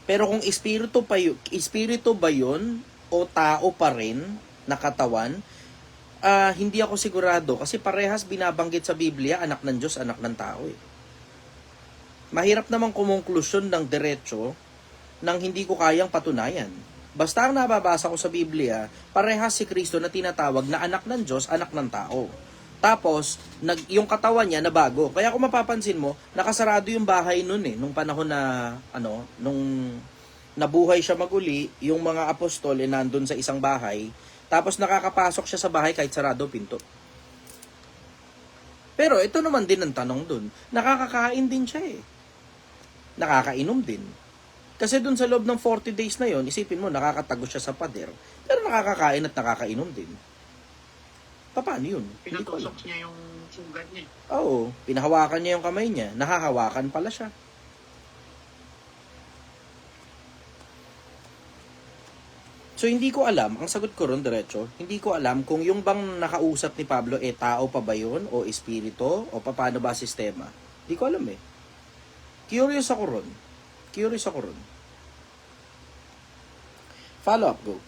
Pero kung espiritu ba yun o tao pa rin na katawan, hindi ako sigurado kasi parehas binabanggit sa Biblia, anak ng Diyos, anak ng tao eh. Mahirap namang kumunklusyon ng diretsyo nang hindi ko kayang patunayan. Basta ang nababasa ko sa Biblia, parehas si Kristo na tinatawag na anak ng Diyos, anak ng tao. Tapos, yung katawan niya nabago. Kaya kung mapapansin mo, nakasarado yung bahay nun eh, nung panahon na, nung nabuhay siya maguli, yung mga apostol nandun sa isang bahay, tapos nakakapasok siya sa bahay kahit sarado pinto. Pero ito naman din ang tanong dun, nakakakain din siya eh. Nakakainom din. Kasi dun sa loob ng 40 days na yon, isipin mo, nakakatago siya sa pader, pero nakakakain at nakakainom din. Paano yun? Hindi ko alam. Pinatusok niya yung sugat niya. Oo, pinahawakan niya yung kamay niya, nahahawakan pala siya. So hindi ko alam, ang sagot ko ron diretso, hindi ko alam kung yung bang nakausap ni Pablo tao pa ba yun, o espiritu, o paano ba sistema. Hindi ko alam eh. Curious ako ron. Follow up, go.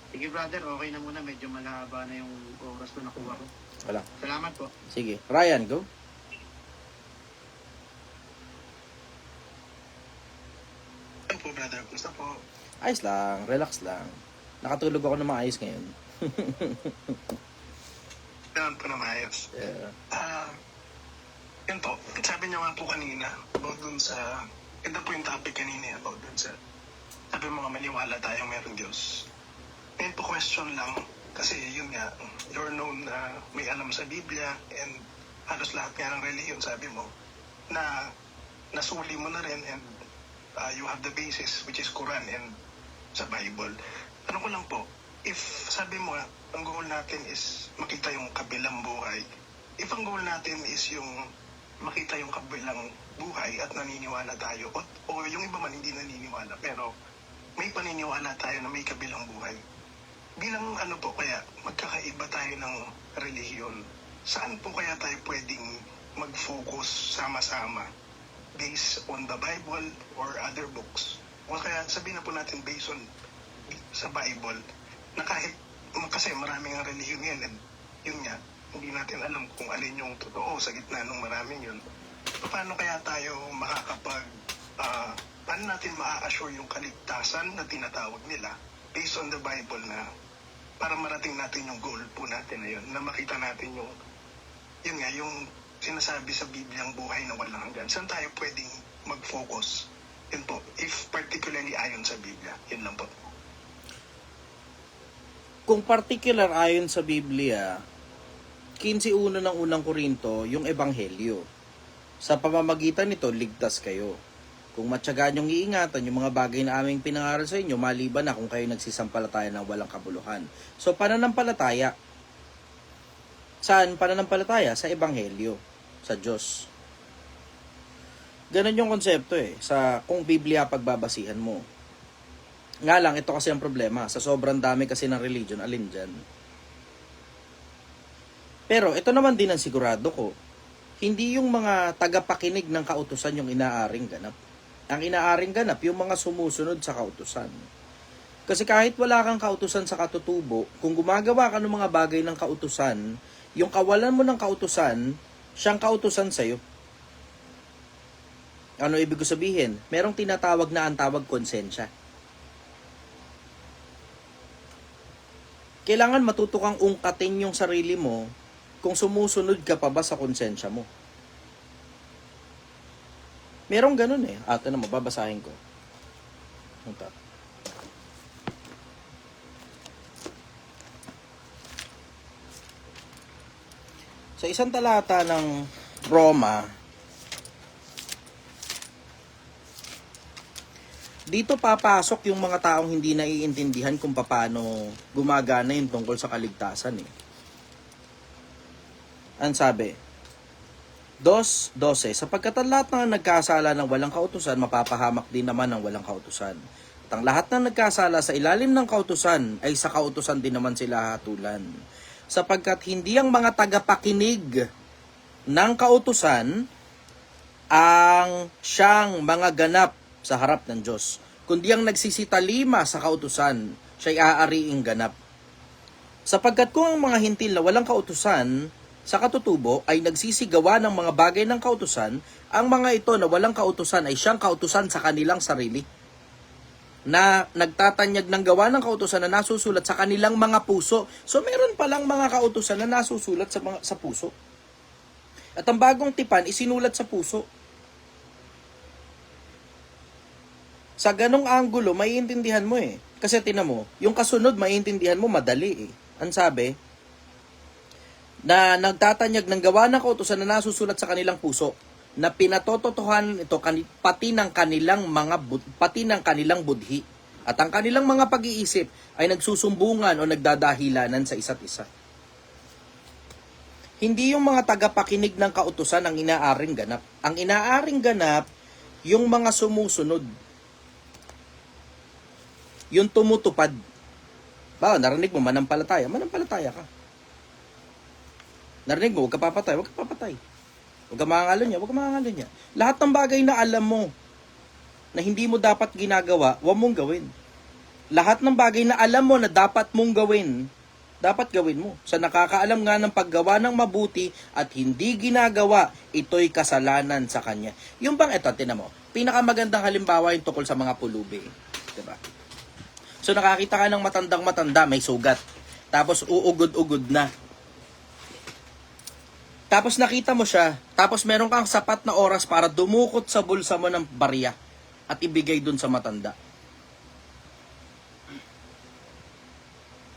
Sige, brother, okay na muna. Medyo malahaba na yung oras ko nakuha ko. Wala. Salamat po. Sige. Ryan, go. Ano po, brother? Gusto po. Ayos lang. Relax lang. Nakatulog ako na maayos ngayon. Ganun po na maayos. Yeah. Yun po, sabi niya nga po kanina, about dun sa, ito po yung topic kanina, about dun sa, sabi mga maniwala tayong meron Diyos. Ngayon po question lang, kasi yun nga, you're known na may alam sa Biblia, and halos lahat nga ng reliyon, sabi mo, na nasuli mo na rin, and you have the basis, which is Quran and sa Bible. Tanong ko lang po, if sabi mo, ang goal natin is makita yung kabilang buhay, if ang goal natin is yung makita yung kabilang buhay at naniniwala tayo, o yung iba man hindi naniniwala, pero may paniniwala tayo na may kabilang buhay. Bilang ano po kaya, magkakaiba tayo ng relihiyon, saan po kaya tayo pwedeng mag-focus sama-sama? Based on the Bible or other books? O kaya sabihin na po natin based on sa Bible, na kahit, kasi maraming ang relihiyon yan, and yun nga, hindi natin alam kung alin yung totoo sa gitna ng maraming yun. Paano kaya tayo paano natin ma-assure yung kaligtasan na tinatawag nila based on the Bible na para marating natin yung goal po natin na yun, na makita natin yung, yun nga, yung sinasabi sa Bibliang buhay na walang hanggan. Saan tayo pwedeng mag-focus? Yun po, if particularly ayon sa Biblia. Yun lang po. kung particular ayon sa Biblia, 15:1 ng unang Korinto, yung ebanghelyo. Sa pamamagitan nito, ligtas kayo. Kung matyagaan yung iingatan yung mga bagay na aming pinangaral sa inyo, maliban na kung kayo nagsisampalataya ng walang kabuluhan. So, pananampalataya. Saan pananampalataya? Sa ebanghelyo. Sa Diyos. Ganon yung konsepto sa kung Biblia pagbabasihan mo. Nga lang, ito kasi ang problema. Sa sobrang dami kasi ng religion, alin dyan. Pero ito naman din ang sigurado ko. Hindi yung mga tagapakinig ng kautusan yung inaaring ganap. Ang inaaring ganap, yung mga sumusunod sa kautusan. Kasi kahit wala kang kautusan sa katutubo, kung gumagawa ka ng mga bagay ng kautusan, yung kawalan mo ng kautusan, siyang kautusan sa'yo. Ano ibig ko sabihin? Merong tinatawag na ang tawag konsensya. Kailangan matuto kang ungkatin yung sarili mo kung sumusunod ka pa ba sa konsensya mo. Merong ganun Ito na, mababasahin ko. Ito. Sa isang talata ng Roma, dito papasok yung mga taong hindi naiintindihan kung paano gumagana yung tungkol sa kaligtasan Ang sabi, 2:12, sapagkat ang lahat ng nagkasala ng walang kautusan, mapapahamak din naman ng walang kautusan. At ang lahat ng nagkasala sa ilalim ng kautusan, ay sa kautusan din naman sila hatulan. Sapagkat hindi ang mga tagapakinig ng kautusan ang siyang mga ganap sa harap ng Diyos, kundi ang nagsisitalima sa kautusan, siya'y aariing ganap. Sapagkat kung ang mga hintil na walang kautusan sa katutubo ay nagsisigawa ng mga bagay ng kautusan, ang mga ito na walang kautusan ay siyang kautusan sa kanilang sarili, na nagtatanyag ng gawa ng kautusan na nasusulat sa kanilang mga puso. So meron palang mga kautusan na nasusulat sa puso. At ang bagong tipan isinulat sa puso. Sa ganong anggulo, maiintindihan mo Kasi tinan mo, yung kasunod maiintindihan mo madali Ang sabi, na nagtatanyag ng gawa ng kautusan na nasusulat sa kanilang puso, na pinatototohanan ito pati ng kanilang budhi, at ang kanilang mga pag-iisip ay nagsusumbungan o nagdadahilanan sa isa't isa. Hindi yung mga tagapakinig ng kautusan ang inaaring ganap. Ang inaaring ganap, yung mga sumusunod, yung tumutupad. Narinig mo, manampalataya ka. Narinig mo, huwag ka papatay. Huwag ka mangangalo niya. Lahat ng bagay na alam mo na hindi mo dapat ginagawa, huwag mong gawin. Lahat ng bagay na alam mo na dapat mong gawin, dapat gawin mo. Sa nakakaalam nga ng paggawa ng mabuti at hindi ginagawa, ito'y kasalanan sa kanya. Yung bang, eto, tinan mo, pinakamagandang halimbawa yung tungkol sa mga pulubi. Diba? So nakakita ka ng matandang-matanda, may sugat. Tapos uugod-ugod na. Tapos nakita mo siya, tapos meron kang sapat na oras para dumukot sa bulsa mo ng barya at ibigay dun sa matanda.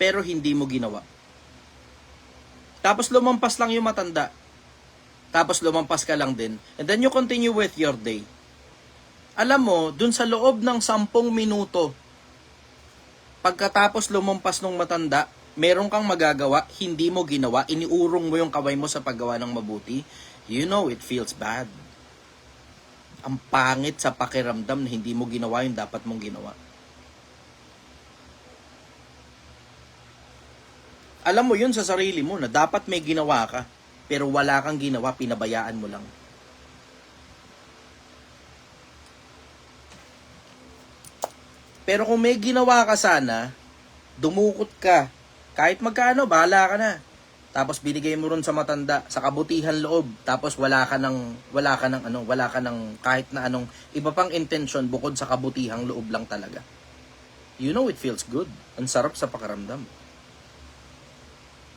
Pero hindi mo ginawa. Tapos lumampas lang yung matanda. Tapos lumampas ka lang din. And then you continue with your day. Alam mo, dun sa loob ng 10 minuto, pagkatapos lumampas ng matanda, meron kang magagawa, hindi mo ginawa, iniurong mo yung kamay mo sa paggawa ng mabuti, you know it feels bad. Ang pangit sa pakiramdam na hindi mo ginawa yung dapat mong ginawa. Alam mo yun sa sarili mo na dapat may ginawa ka, pero wala kang ginawa, pinabayaan mo lang. Pero kung may ginawa ka sana, dumukot ka, kahit magkano, bahala ka na. Tapos binigay mo ron sa matanda, sa kabutihan loob, tapos wala ka ng kahit na anong iba pang intention bukod sa kabutihang loob lang talaga. You know it feels good. Ang sarap sa pakiramdam.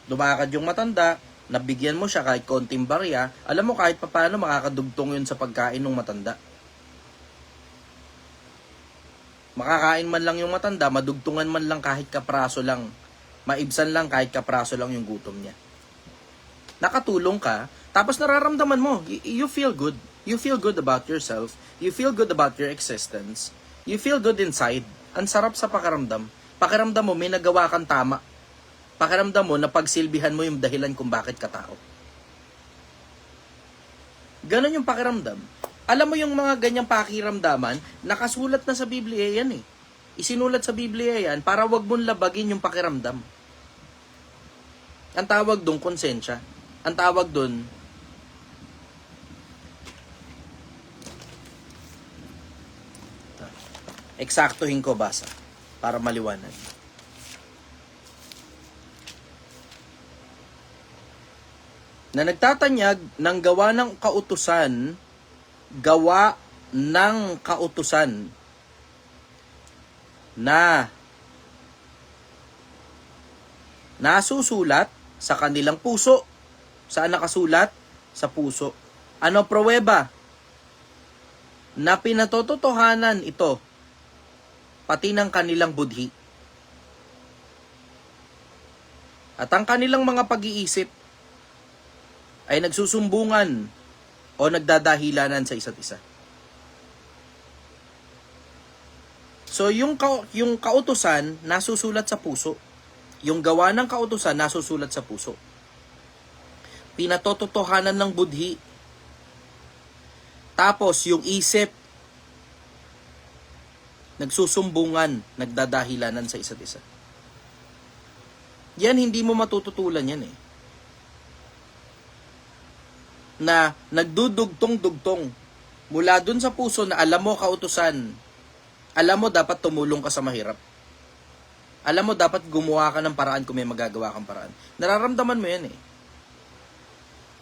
Lumakad yung matanda, nabigyan mo siya kahit konting barya, alam mo kahit papaano makakadugtong yun sa pagkain ng matanda. Makakain man lang yung matanda, madugtungan man lang kahit kapraso lang Maibsan lang kahit kapraso lang yung gutom niya. Nakatulong ka, tapos nararamdaman mo, you feel good. You feel good about yourself. You feel good about your existence. You feel good inside. Ang sarap sa pakiramdam. Pakiramdam mo, may nagawa kang tama. Pakiramdam mo, napagsilbihan mo yung dahilan kung bakit ka tao. Ganon yung pakiramdam. Alam mo yung mga ganyang pakiramdaman, nakasulat na sa Biblia yan eh. Isinulat sa Biblia yan para wag mong labagin yung pakiramdam. Ang tawag doon, konsensya. Ang tawag doon, eksaktuhin ko basa para maliwanag. Na nagtatanyag ng gawa ng kautusan na nasusulat sa kanilang puso. Saan nakasulat? Sa puso. Ano pruweba? Na pinatototohanan ito, pati ng kanilang budhi. At ang kanilang mga pag-iisip ay nagsusumbungan o nagdadahilanan sa isa't isa. So, yung kautusan, nasusulat sa puso. Yung gawa ng kautusan, nasusulat sa puso. Pinatototohanan ng budhi. Tapos, yung isip, nagsusumbungan, nagdadahilanan sa isa't isa. Yan, hindi mo matututulan yan eh. Na nagdudugtong-dugtong mula dun sa puso na alam mo kautusan, alam mo dapat tumulong ka sa mahirap. Alam mo dapat gumawa ka ng paraan kung may magagawa kang paraan. Nararamdaman mo yan eh.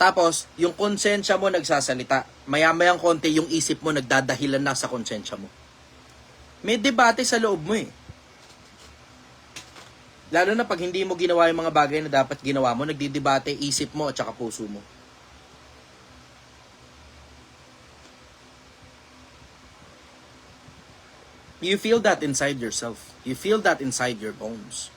Tapos, yung konsensya mo nagsasalita. Maya-mayang konti yung isip mo nagdadahilan na sa konsensya mo. May debate sa loob mo eh. Lalo na pag hindi mo ginawa yung mga bagay na dapat ginawa mo, nagdidebate isip mo at saka puso mo. You feel that inside yourself. You feel that inside your bones.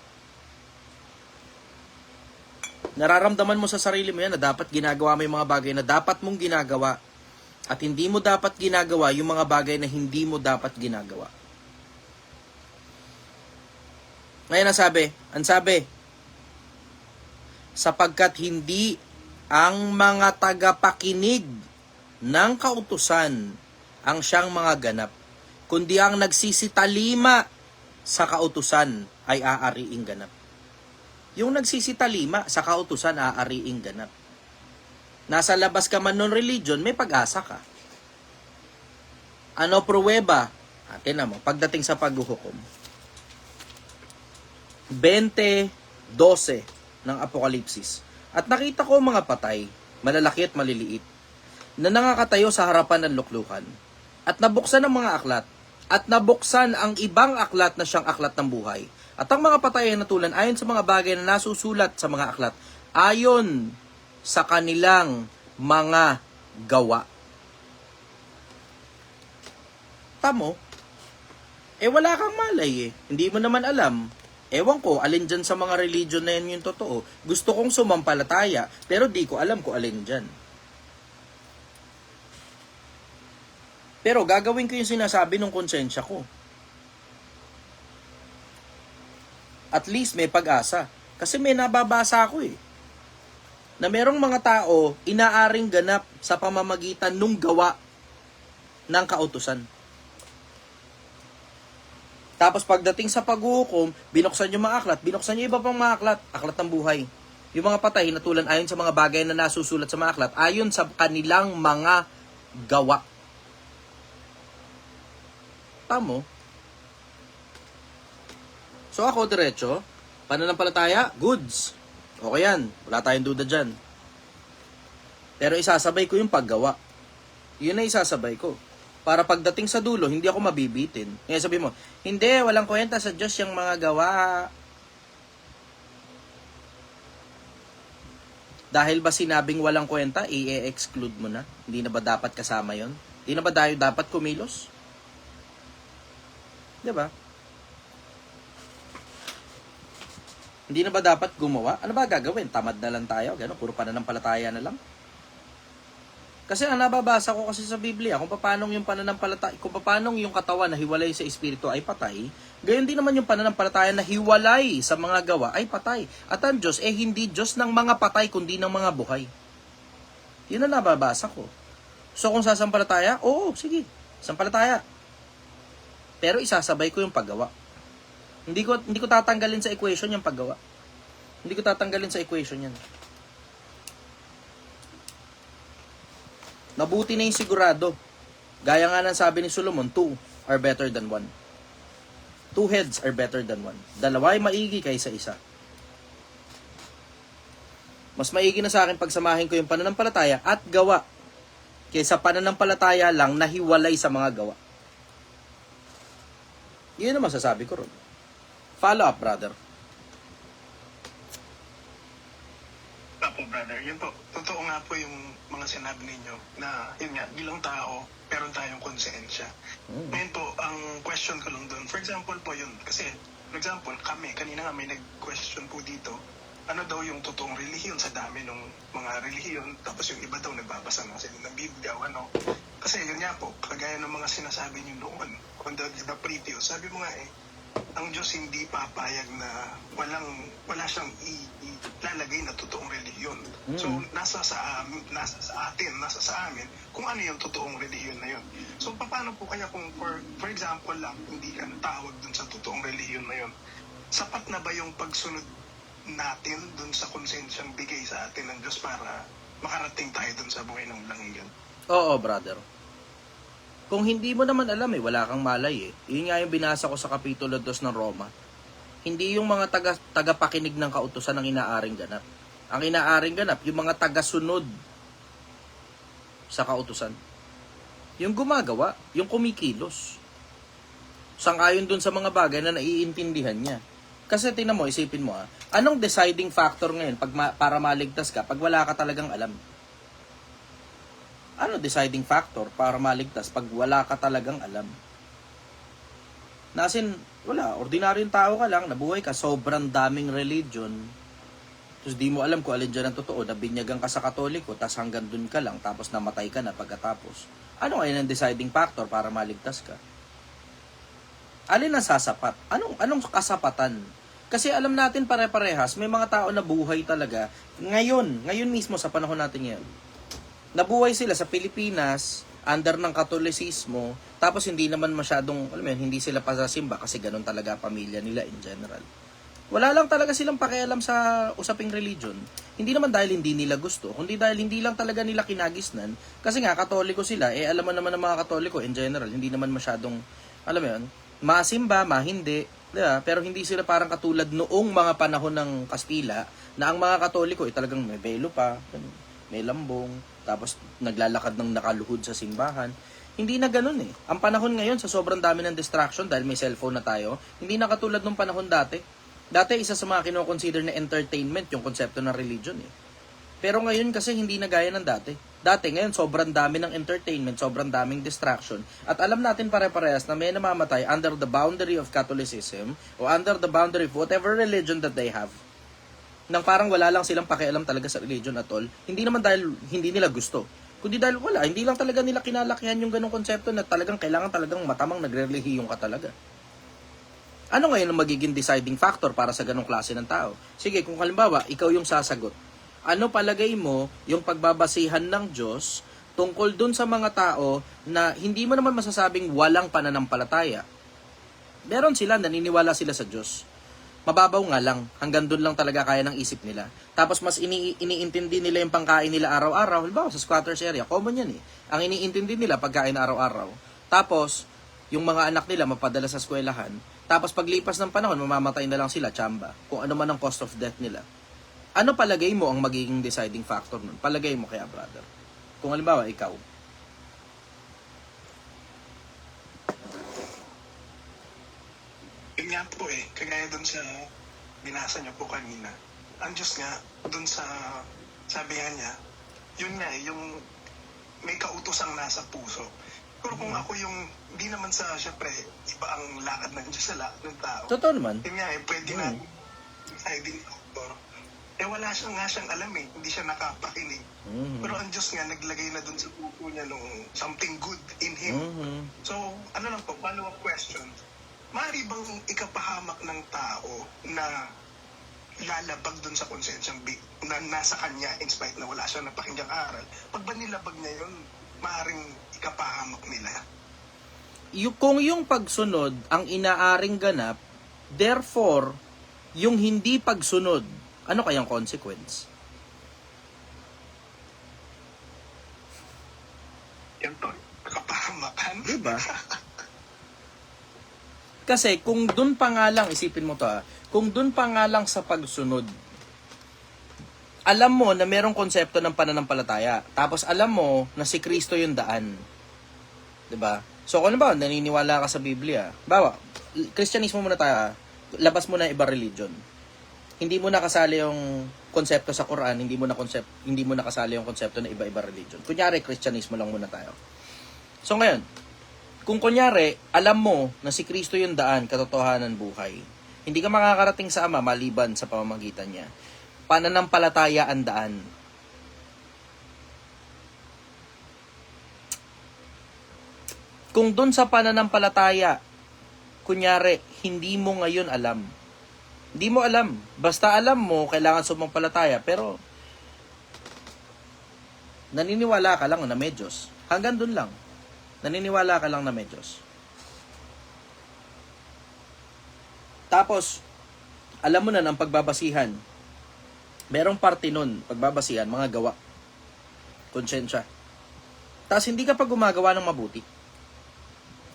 Nararamdaman mo sa sarili mo yan na dapat ginagawa mo yung mga bagay na dapat mong ginagawa. At hindi mo dapat ginagawa yung mga bagay na hindi mo dapat ginagawa. Ngayon ang sabi, sapagkat hindi ang mga tagapakinig ng kautusan ang siyang mga ganap, kundi ang nagsisitalima sa kautusan ay aariing ganap. Yung nagsisitalima sa kautusan, aariing ganap. Nasa labas ka man ng religion, may pag-asa ka. Ano pruweba? Atin na mo, pagdating sa paghuhukom. 20:12 ng Apokalipsis. At nakita ko mga patay, malalaki at maliliit, na nangakatayo sa harapan ng luklukan. At nabuksan ang mga aklat. At nabuksan ang ibang aklat na siyang aklat ng buhay. At ang mga patay ay natulan ayon sa mga bagay na nasusulat sa mga aklat, ayon sa kanilang mga gawa. Tamo, wala kang malay eh. Hindi mo naman alam. Ewan ko, alin dyan sa mga religion na yan yung totoo. Gusto kong sumampalataya, pero di ko alam kung alin dyan. Pero gagawin ko yung sinasabi ng konsensya ko. At least may pag-asa. Kasi may nababasa ako eh. Na merong mga tao inaaring ganap sa pamamagitan nung gawa ng kautusan. Tapos pagdating sa paghuhukom, binuksan yung mga aklat, binuksan yung iba pang mga aklat, aklat ng buhay. Yung mga patay, natulan ayon sa mga bagay na nasusulat sa mga aklat, ayon sa kanilang mga gawa. Tamo. So ako, diretso, pananampalataya, goods. Okay yan, wala tayong duda dyan. Pero isasabay ko yung paggawa. Yun na isasabay ko. Para pagdating sa dulo, hindi ako mabibitin. Ngayon sabi mo, hindi, walang kwenta sa Diyos yung mga gawa. Dahil ba sinabing walang kwenta, i-exclude mo na? Hindi na ba dapat kasama yon? Hindi na ba tayo dapat kumilos? Diba? Hindi na ba dapat gumawa? Ano ba gagawin? Tamad na lang tayo? Gano'n, puro pananampalataya na lang? Kasi ang nababasa ko kasi sa Biblia, kung paano yung pananampalataya, kung paano yung katawan na hiwalay sa espiritu ay patay, gayon din naman yung pananampalataya na hiwalay sa mga gawa ay patay. At ang Diyos, hindi Diyos ng mga patay, kundi ng mga buhay. Yun ang nababasa ko. So kung sasampalataya, oo, sige, sampalataya. Pero isasabay ko yung paggawa. Hindi ko tatanggalin sa equation yung paggawa. Hindi ko tatanggalin sa equation yan. Mabuti na yung sigurado. Gaya nga ng sabi ni Solomon, 2 are better than 1. 2 heads are better than 1. Dalawa ay maigi kaysa isa. Mas maigi na sa akin pagsamahin ko yung pananampalataya at gawa kaysa pananampalataya lang na hiwalay sa mga gawa. Yun ang masasabi ko ron. Follow up, brother. Apo, brother. Yun po. Totoo nga po yung mga sinabi ninyo na, yun nga, bilang tao, meron tayong konsensya. Ngayon po, ang question ko lang doon, for example po yun, kasi, for example, kanina nga may nag-question po dito, ano daw yung totoong relihiyon sa dami ng mga relihiyon, tapos yung iba daw nagbabasa na sila ng Biblia, ano. Kasi yun nga po, kagaya ng mga sinasabi niyo noon, on the previous, sabi mo nga ang Diyos hindi papayag na wala siyang ilalagay na totoong relihiyon. So, nasa sa amin, kung ano yung totoong relihiyon na yun. So, paano po kaya kung, for example lang, hindi ka natawag dun sa totoong relihiyon na yun, sapat na ba yung pagsunod natin dun sa konsensyang bigay sa atin ng Diyos para makarating tayo dun sa buhay ng langyan? Oo, brother. Kung hindi mo naman alam wala kang malay Yun nga yung binasa ko sa Kapitulo 2 ng Roma. Hindi yung mga tagapakinig ng kautusan ang inaaring ganap. Ang inaaring ganap, yung mga tagasunod sa kautusan. Yung gumagawa, yung kumikilos. Sang-ayon dun sa mga bagay na naiintindihan niya. Kasi tingnan mo, isipin mo anong deciding factor ngayon para maligtas ka pag wala ka talagang alam? Ano deciding factor para maligtas pag wala ka talagang alam? Nasin, wala. Ordinaryong tao ka lang, nabuhay ka, sobrang daming religion. Tapos di mo alam kung alin dyan ang totoo, nabinyagan ka sa Katoliko, tapos hanggang dun ka lang, tapos namatay ka na pagkatapos. Ano ngayon ang deciding factor para maligtas ka? Alin ang sasapat? Anong kasapatan? Kasi alam natin pare-parehas, may mga tao na buhay talaga. Ngayon mismo sa panahon natin ngayon. Nabuhay sila sa Pilipinas, under ng Katolisismo, tapos hindi naman masyadong, hindi sila pasasimba kasi ganun talaga pamilya nila in general. Wala lang talaga silang pakialam sa usaping religion. Hindi naman dahil hindi nila gusto, kundi dahil hindi lang talaga nila kinagisnan. Kasi nga, Katoliko sila, alam mo naman ng mga Katoliko in general, hindi naman masyadong, masimba, hindi. Diba? Pero hindi sila parang katulad noong mga panahon ng Kastila, na ang mga Katoliko talagang may belo pa, may lambong, tapos naglalakad ng nakaluhod sa simbahan. Hindi na ganun Ang panahon ngayon, sa sobrang dami ng distraction, dahil may cellphone na tayo, hindi na katulad nung panahon dati. Dati, isa sa mga kinoconsider na entertainment, yung konsepto ng religion Pero ngayon kasi hindi na gaya ng dati. Dati, ngayon, sobrang dami ng entertainment, sobrang daming distraction. At alam natin pare-parehas na may namamatay under the boundary of Catholicism o under the boundary of whatever religion that they have. Nang parang wala lang silang pakialam talaga sa religion at all. Hindi naman dahil hindi nila gusto. Kundi dahil wala, hindi lang talaga nila kinalakihan yung ganong konsepto na talagang kailangan talagang matamang nagrelihiyong ka talaga. Ano ngayon ang magiging deciding factor para sa ganong klase ng tao? Sige, kung halimbawa, ikaw yung sasagot. Ano palagay mo yung pagbabasihan ng Diyos tungkol dun sa mga tao na hindi mo naman masasabing walang pananampalataya? Meron sila, naniniwala sila sa Diyos. Mababaw nga lang, hanggang doon lang talaga kaya ng isip nila. Tapos mas iniintindi nila yung pangkain nila araw-araw. Halimbawa sa squatters area, common yan Ang iniintindi nila pagkain araw-araw. Tapos, yung mga anak nila mapadala sa eskwelahan. Tapos paglipas ng panahon, mamamatay na lang sila, tsamba. Kung ano man ang cost of death nila. Ano palagay mo ang magiging deciding factor nun? Palagay mo kaya, brother. Kung halimbawa, ikaw. Yun nga po kagaya dun sa binasa niyo po kanina, ang Diyos nga, dun sa sabi nga niya, yun nga yung may kautosang nasa puso. Pero kung ako yung, hindi naman sa, syempre, iba ang lakad ng Diyos sa lakad ng tao. Totoo naman. Yun nga presiding doctor, wala siyang alam eh, hindi siya nakapakinig. Pero ang Diyos nga, naglagay na dun sa puso niya nung something good in him. So, ano lang po, follow-up question. Maaari bang ikapahamak ng tao na lalabag dun sa konsensyang na nasa kanya in spite na wala siya napakinggang aral? Pag ba nilabag niya yun, maaaring ikapahamak nila? Kung yung pagsunod ang inaaring ganap, therefore, yung hindi pagsunod, ano kayang consequence? Yan to, kapahamakan. Diba? Kasi kung dun pa nga lang, isipin mo to kung dun pa nga lang sa pagsunod, alam mo na merong konsepto ng pananampalataya, tapos alam mo na si Kristo yung daan. Diba? So kung ba, naniniwala ka sa Biblia, bawa, Kristyanismo muna tayo, labas mo na iba religion. Hindi mo na kasali yung konsepto sa Quran, hindi mo na kasali yung konsepto ng iba-iba religion. Kunyari, Kristyanismo lang muna tayo. So ngayon, kung kunyari, alam mo na si Kristo yung daan, katotohanan, buhay, hindi ka makakarating sa Ama maliban sa pamamagitan niya. Pananampalataya ang daan. Kung dun sa pananampalataya, kunyari, hindi mo ngayon alam. Hindi mo alam. Basta alam mo, kailangan sumampalataya. Pero, naniniwala ka lang na may Diyos. Hanggang dun lang. Naniniwala ka lang na may Diyos. Tapos, alam mo na ng pagbabasihan. Merong parte nun, pagbabasihan, mga gawa. Konsensya. Tapos, hindi ka pa gumagawa ng mabuti.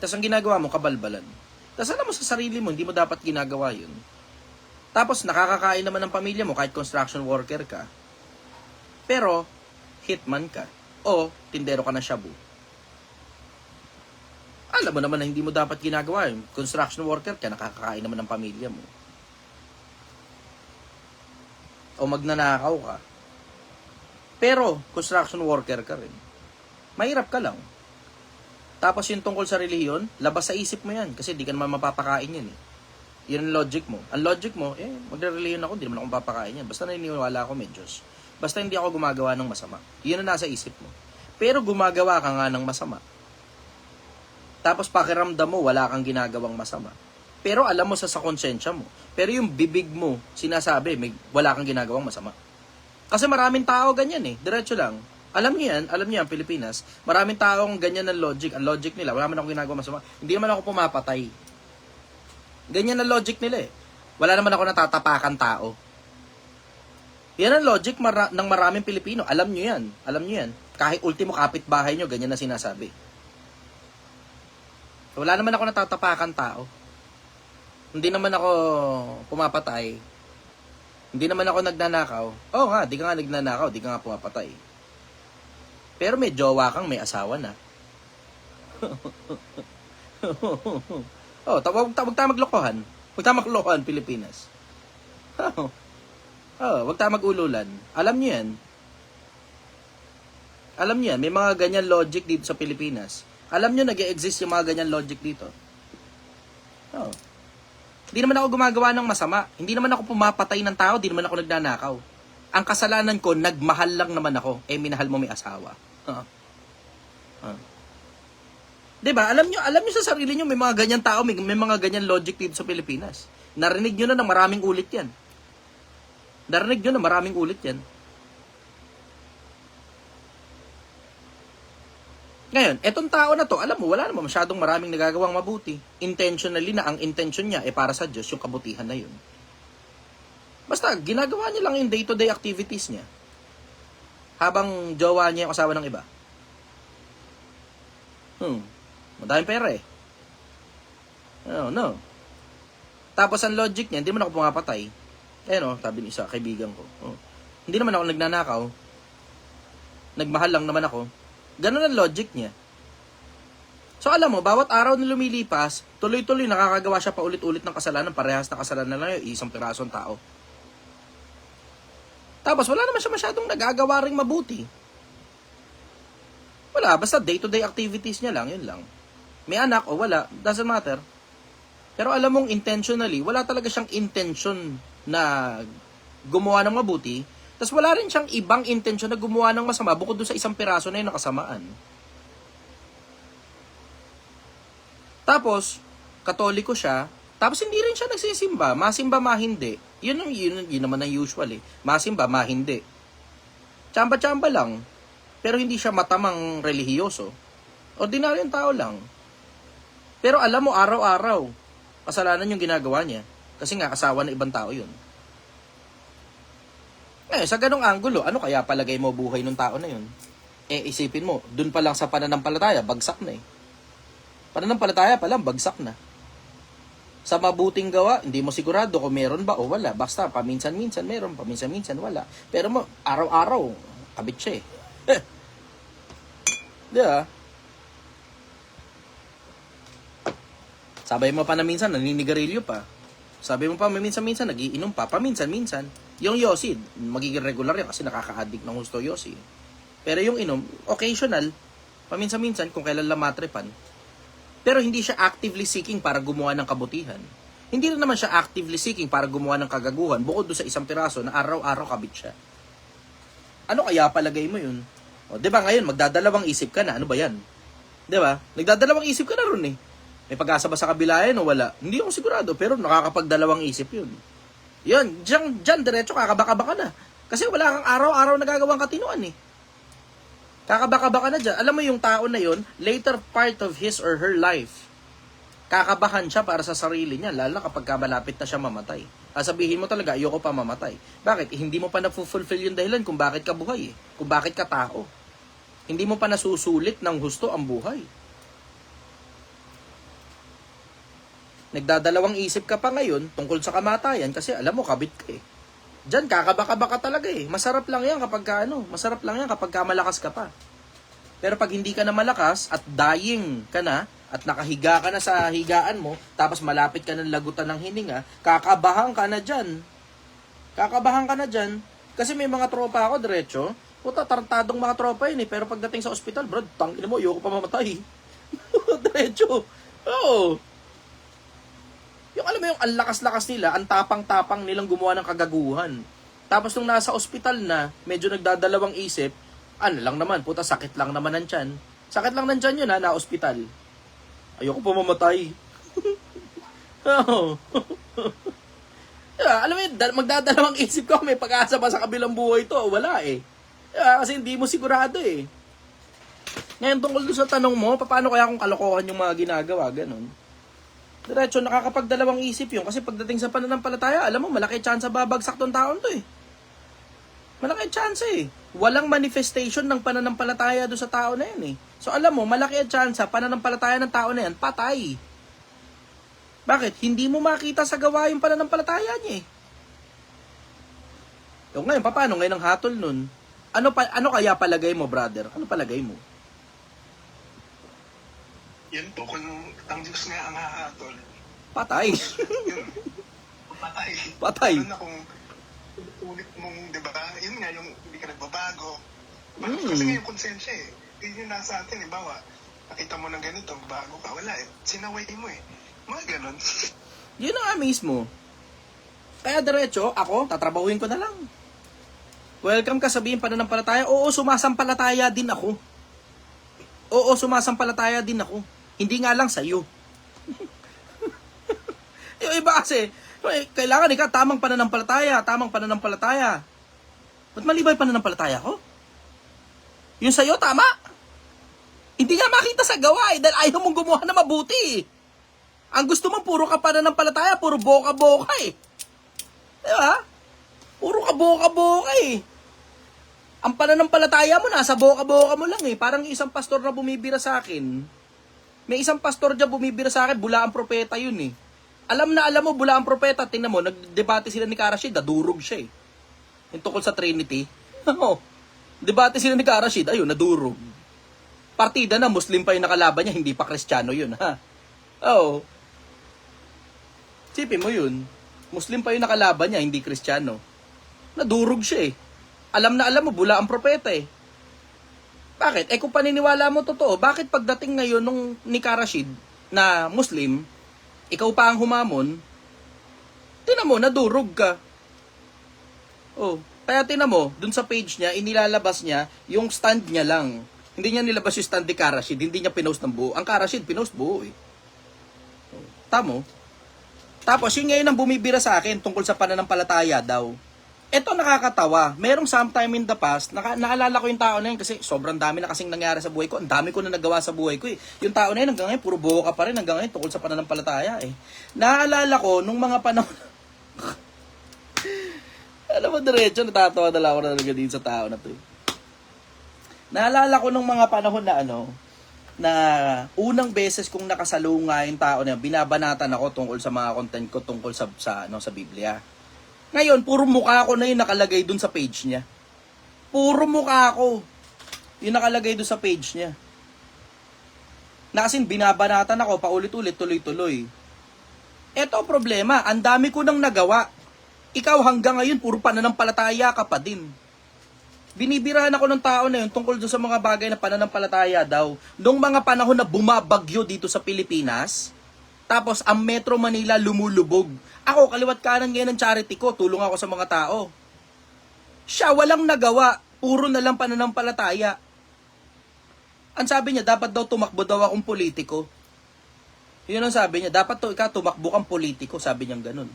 Tapos, ang ginagawa mo, kabalbalan. Tapos, alam mo sa sarili mo, hindi mo dapat ginagawa yun. Tapos, nakakakain naman ng pamilya mo kahit construction worker ka. Pero, hitman ka. O, tindero ka na shabu. Alam mo naman na hindi mo dapat ginagawa yun. Construction worker ka, nakakakain naman ng pamilya mo. O magnanakaw ka. Pero, construction worker ka rin. Mahirap ka lang. Tapos yung tungkol sa relihiyon, labas sa isip mo yan. Kasi di ka naman mapapakain yan eh. Yun ang logic mo. Ang logic mo, magre-relihiyon ako, di naman ako mapapakain yan. Basta naniniwala ako may Diyos. Basta hindi ako gumagawa ng masama. Yun ang nasa isip mo. Pero gumagawa ka nga ng masama. Tapos pakiramdam mo, wala kang ginagawang masama. Pero alam mo sa konsensya mo. Pero yung bibig mo, sinasabi, wala kang ginagawang masama. Kasi maraming tao ganyan eh. Diretso lang. Alam niyo yan, Pilipinas, maraming taong ganyan ng logic. Ang logic nila, wala naman ako ginagawa masama. Hindi naman ako pumapatay. Ganyan ang logic nila eh. Wala naman ako natatapakan tao. Yan ang logic ng maraming Pilipino. Alam niyo yan. Kahit ultimo kapitbahay niyo, ganyan na sinasabi. Wala naman ako natatapakan tao. Hindi naman ako pumapatay. Hindi naman ako nagnanakaw. Oo nga, di ka nga nagnanakaw, di ka nga pumapatay. Pero may jowa kang, may asawa na. Wag tayo maglokohan. Wag tayo maglokohan, Pilipinas. Wag tayo magululan. Alam niyo yan, may mga ganyan logic dito sa Pilipinas. Alam niyo, nag-e-exist yung mga ganyan logic dito. Hindi naman ako gumagawa ng masama. Hindi naman ako pumapatay ng tao, hindi naman ako nagnanakaw. Ang kasalanan ko, nagmahal lang naman ako. Minahal mo may asawa. Diba? Alam nyo sa sarili nyo, may mga ganyan tao, may mga ganyan logic dito sa Pilipinas. Narinig nyo na ng maraming ulit yan. Ngayon, etong tao na to, alam mo, wala naman masyadong maraming nagagawang mabuti. Intentionally na ang intention niya para sa Diyos, yung kabutihan na yun. Basta, ginagawa niya lang yung day-to-day activities niya. Habang jowa niya yung asawa ng iba. Madaming pera eh. No. Tapos ang logic niya, hindi man ako pumapatay. Sabi ni isa, kaibigan ko. Hindi naman ako nagnanakaw. Nagmahal lang naman ako. Ganun ang logic niya. So alam mo, bawat araw na lumilipas, tuloy-tuloy nakakagawa siya pa ulit-ulit ng kasalanan, parehas na kasalanan lang yung isang pirasong tao. Tapos wala naman siya masyadong nagagawa ring mabuti. Wala, basta day-to-day activities niya lang, yun lang. May anak o wala, doesn't matter. Pero alam mong intentionally, wala talaga siyang intention na gumawa ng mabuti, tapos wala rin siyang ibang intensyon na gumawa ng masama bukod doon sa isang piraso na yun na kasamaan. Tapos, Katoliko siya, tapos hindi rin siya nagsisimba, masimba, mahindi. Yun naman ang usual eh. Masimba, mahindi. Tsamba-tsamba lang. Pero hindi siya matamang relihiyoso. Ordinaryong tao lang. Pero alam mo, araw-araw, kasalanan yung ginagawa niya. Kasi nga, asawa ng ibang tao yun. Sa ganong anggulo, ano kaya palagay mo buhay ng tao na yun? Isipin mo, dun pa lang sa pananampalataya, bagsak na eh. Pananampalataya pa lang, bagsak na. Sa mabuting gawa, hindi mo sigurado kung meron ba o wala. Basta, paminsan-minsan meron, paminsan-minsan wala. Pero mo, araw-araw, kabit siya eh. Di ba? Sabay mo pa na minsan, naninigarilyo pa. Sabi mo pa, minsan-minsan, nagiinom pa. Paminsan-minsan. Yung yosi, magiging regular yan kasi nakaka-addict ng gusto yosi. Pero yung inom, occasional, paminsan-minsan, kung kailan lang matrepan. Pero hindi siya actively seeking para gumawa ng kabutihan. Hindi rin naman siya actively seeking para gumawa ng kagaguhan bukod doon sa isang piraso na araw-araw kabit siya. Ano kaya palagay mo yun? O, 'di ba ngayon magdadalawang isip ka na? Ano ba 'yan? 'Di ba? Nagdadalawang isip ka na ron eh. May pag-asa ba sa kabila yan o wala? Hindi ako sigurado pero nakakapagdalawang isip yun. Yun, diyan diretso kakabaka-baka ka na. Kasi wala kang araw-araw nagagawang katinuan eh. Kakabaka-baka na dyan. Alam mo yung tao na yun, later part of his or her life, kakabahan siya para sa sarili niya, lalo na kapag malapit na siya mamatay. Sabihin mo talaga, ayoko pa mamatay. Bakit? Hindi mo pa na-fulfill yung dahilan kung bakit ka buhay eh. Kung bakit ka tao. Hindi mo pa nasusulit ng husto ang buhay. Nagdadalawang isip ka pa ngayon tungkol sa kamatayan kasi alam mo, kabit ka eh. Diyan, kakabaka-baka talaga eh. Masarap lang yan kapag masarap lang yan kapag malakas ka pa. Pero pag hindi ka na malakas at dying ka na, at nakahiga ka na sa higaan mo, tapos malapit ka ng lagutan ng hininga, kakabahan ka na dyan. Kakabahan ka na dyan. Kasi may mga tropa ako, diretso. Puta, tarantadong mga tropa yun eh. Pero pagdating sa ospital, bro, tangin mo, ayoko pa mamatay. Diretso. Oo. Yung alam mo yung ang lakas-lakas nila, ang tapang-tapang nilang gumawa ng kagaguhan. Tapos nung nasa ospital na, medyo nagdadalawang isip, ano lang naman, puta, sakit lang naman ng tiyan. Sakit lang ng tiyan yun ha, na ospital. Ayoko pa mamatay. Oo. Alam mo yun, magdadalawang isip ko, may pag-asa ba sa kabilang buhay to? Wala eh. Kasi hindi mo sigurado eh. Ngayon tungkol doon sa tanong mo, paano kaya kung kalokohan yung mga ginagawa, ganun? Diretso, nakakapagdalawang isip yun. Kasi pagdating sa pananampalataya, alam mo, malaki chance babagsak tong taon to eh. Malaki chance eh. Walang manifestation ng pananampalataya doon sa tao na yan eh. So alam mo, malaki ang chance pananampalataya ng tao na yan, patay. Bakit? Hindi mo makita sa gawa yung pananampalataya niya eh. So ngayon, paano ngayon ang hatol nun? Ano kaya palagay mo, brother? Ano palagay mo? Yan po, kung ang Diyos nga ang hahatol, Patay. yun, patay. Patay. Ano na kung ulit mong, di ba, yun nga, yung hindi ka nagbabago. Kasi nga yung konsensya eh. Yun yung nasa atin, bawa, nakita mo ng ganito, bago ka, wala eh. Sinaway mo eh. Mga ganon. Yun na nga mismo. Kaya diretso, ako, tatrabahuin ko na lang. Welcome ka sabihin pananampalataya. Oo, sumasampalataya din ako. Oo, sumasampalataya din ako. Hindi nga lang sa'yo. Yung iba kasi, kailangan ikaw tamang pananampalataya. Ba't mali ba yung pananampalataya ko? Yung sa'yo, tama. Hindi nga makita sa gawa eh, dahil ayaw mong gumawa na mabuti eh. Ang gusto mo, puro ka pananampalataya, puro boka-boka eh. Diba? Puro ka boka-boka eh. Ang pananampalataya mo, nasa boka-boka mo lang eh. Parang isang pastor na bumibira sa akin. May isang pastor dyan bumibira sa akin, bula ang propeta yun eh. Alam mo, bula ang propeta. Tingnan mo, nagdebate sila ni Karashid, nadurog siya eh. Yung tungkol sa Trinity. Debate sila ni Karashid, ayun, nadurog. Partida na, Muslim pa yung nakalaban niya, hindi pa Kristiyano yun, ha? Oo. Sipin mo yun. Muslim pa yung nakalaban niya, hindi Kristiyano. Nadurog siya eh. Alam mo, bula ang propeta eh. Bakit? Kung paniniwala mo totoo, bakit pagdating ngayon nung ni Karashid na Muslim, ikaw pa ang humamon, tinan mo, nadurog ka. Oh, kaya tinan mo, dun sa page niya, inilalabas niya yung stand niya lang. Hindi niya nilabas yung stand ni Karashid, hindi niya pinost ng buo. Ang Karashid, pinost buo eh. Tamo. Tapos, yun ngayon ang bumibira sa akin tungkol sa pananampalataya daw. Ito nakakatawa. Merong sometime in the past, naalala ko yung tao na yun kasi sobrang dami na kasing nangyari sa buhay ko. Ang dami ko na nagawa sa buhay ko eh. Yung tao na yun hanggang ngayon, puro buho ka pa rin hanggang ngayon tungkol sa pananampalataya eh. Naalala ko nung mga panahon... Alam mo, diretso, natatawa na lang ako na din sa tao na to eh. Naalala ko nung mga panahon na na unang beses kong nakasalunga yung tao na yun, binabanatan ako tungkol sa mga content ko tungkol sa Biblia. Ngayon, puro mukha ko na yung nakalagay dun sa page niya. Puro mukha ko yung nakalagay dun sa page niya. Na kasing binabanatan ako paulit-ulit, tuloy-tuloy. Eto problema, ang dami ko nang nagawa. Ikaw hanggang ngayon, puro pananampalataya ka pa din. Binibirahan ako ng tao na yun tungkol doon sa mga bagay na pananampalataya daw. Noong mga panahon na bumabagyo dito sa Pilipinas, tapos ang Metro Manila lumulubog. Ako, kaliwat kanan ngayon ng charity ko, tulong ako sa mga tao. Siya walang nagawa, puro na lang pananampalataya. Ang sabi niya, dapat daw tumakbo daw akong politiko. Yun ang sabi niya, dapat ikaw tumakbo kang politiko, sabi niya ganun.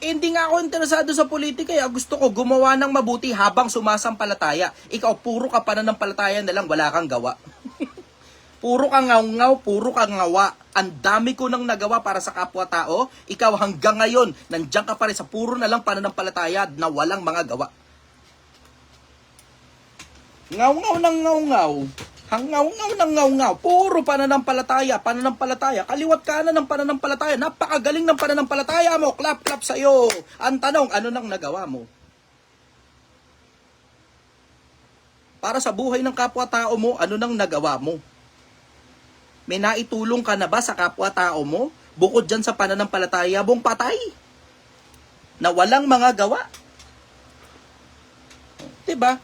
Hindi nga ako interesado sa politika. Gusto ko gumawa ng mabuti habang sumasampalataya. Ikaw, puro ka pananampalataya na lang, wala kang gawa. Puro ka ngaw-ngaw, puro ka ngawa. Ang dami ko nang nagawa para sa kapwa-tao. Ikaw hanggang ngayon, nandiyan ka pa rin sa puro na lang pananampalataya na walang mga gawa. Ngaw-ngaw ng ngaw-ngaw. Hangaw-ngaw ng ngaw-ngaw. Puro pananampalataya. Kaliwat kanan ng pananampalataya. Napakagaling ng pananampalataya mo. Clap-clap sa'yo. Ang tanong, ano nang nagawa mo? Para sa buhay ng kapwa-tao mo, ano nang nagawa mo? May naitulong ka na ba sa kapwa-tao mo? Bukod dyan sa pananampalataya mong patay? Na walang mga gawa? Diba?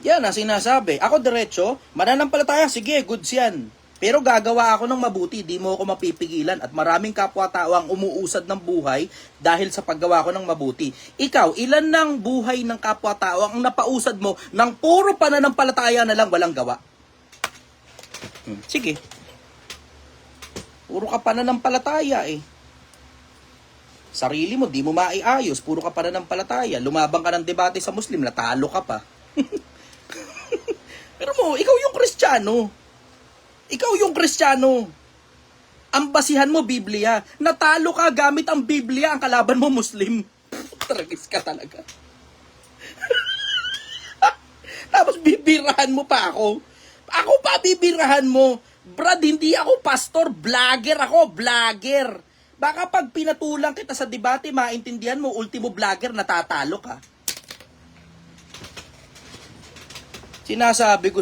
Yan ang sinasabi. Ako diretso, mananampalataya, sige, goods yan. Pero gagawa ako ng mabuti, di mo ako mapipigilan at maraming kapwa-tao ang umuusad ng buhay dahil sa paggawa ko ng mabuti. Ikaw, ilan ng buhay ng kapwa-tao ang napausad mo ng puro pananampalataya na lang walang gawa? Sige. Puro ka pananampalataya eh. Sarili mo, di mo maiayos, puro ka pananampalataya. Lumabang ka ng debate sa Muslim, natalo ka pa. Pero mo, ikaw yung Kristiyano. Ikaw yung Kristiyano. Ang basihan mo, Biblia. Natalo ka gamit ang Biblia, ang kalaban mo, Muslim. Tragis ka talaga. Tapos bibirahan mo pa ako. Ako pa bibirahan mo. Brad, hindi ako pastor. Vlogger ako, vlogger. Baka pag pinatulang kita sa debate, maintindihan mo, ultimo vlogger, natatalo ka. Sinasabi ko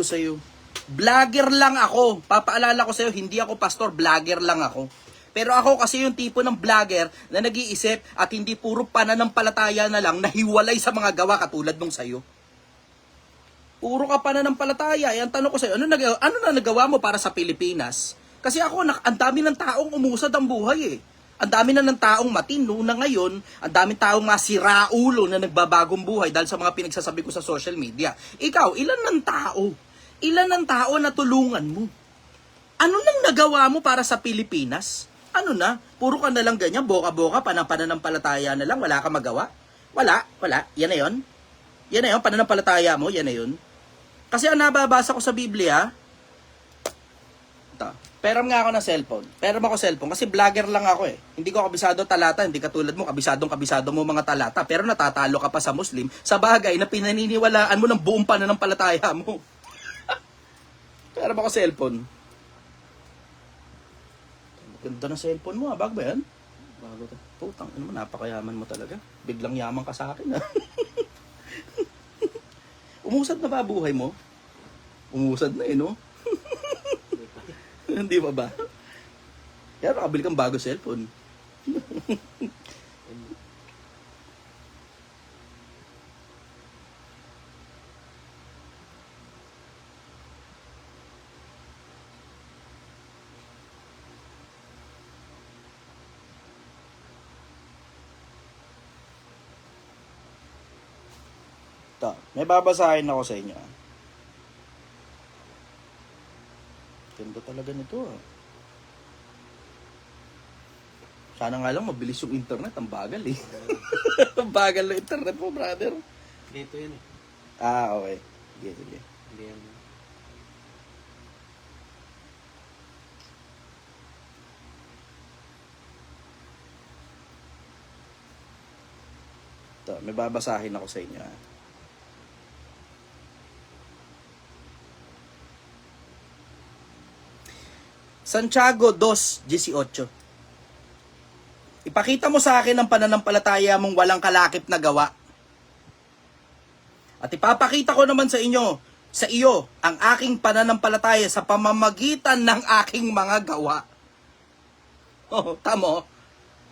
sa iyo, vlogger lang ako. Papaalala ko sa iyo, hindi ako pastor, vlogger lang ako. Pero ako kasi yung tipo ng vlogger na nag-iisip at hindi puro pananampalataya na lang nahiwalay sa mga gawa katulad nung sa'yo. Puro ka pananampalataya. Ang tanong ko sa iyo, ano na nagawa mo para sa Pilipinas? Kasi ako, ang dami ng taong umusad ang buhay eh. Ang dami na ng taong matino na ngayon, ang daming taong masiraulo na nagbabagong buhay dahil sa mga pinagsasabi ko sa social media. Ikaw, ilan ng tao? Ilan ng tao na tulungan mo? Ano nang nagawa mo para sa Pilipinas? Ano na? Puro ka na lang ganyan, boka-boka, pananampalataya na lang, wala ka magawa? Wala. Yan na yun. Yan na yun, pananampalataya mo, yan na yun. Kasi ang nababasa ko sa Biblia, peram nga ako ng cellphone. Peram ako cellphone kasi vlogger lang ako eh. Hindi ko kabisado talata, hindi katulad mo, kabisado mo mga talata. Pero natatalo ka pa sa Muslim sa bagay na pinaniniwalaan mo ng buong pananampalataya mo. Peram ako cellphone. Ganda ng cellphone mo, bago ba yan? Bago to. Putang, ano mo, napakayaman mo talaga. Biglang yaman ka sa akin ha. Umusad na ba buhay mo? Umusad na eh, no? Hindi ba? Kaya nakabili kang bago cellphone. Ito, may babasahin ako sa inyo. Ganda talaga nito. Sana nga lang mabilis yung internet. Ang bagal eh. Ang bagal ng internet mo, brother. Dito yun eh. Okay. Sige. Hindi yan. Ito, may babasahin ako sa inyo. Santiago 2:18. Ipakita mo sa akin ang pananampalataya mong walang kalakip na gawa. At ipapakita ko naman sa iyo, ang aking pananampalataya sa pamamagitan ng aking mga gawa. Oh, tamo.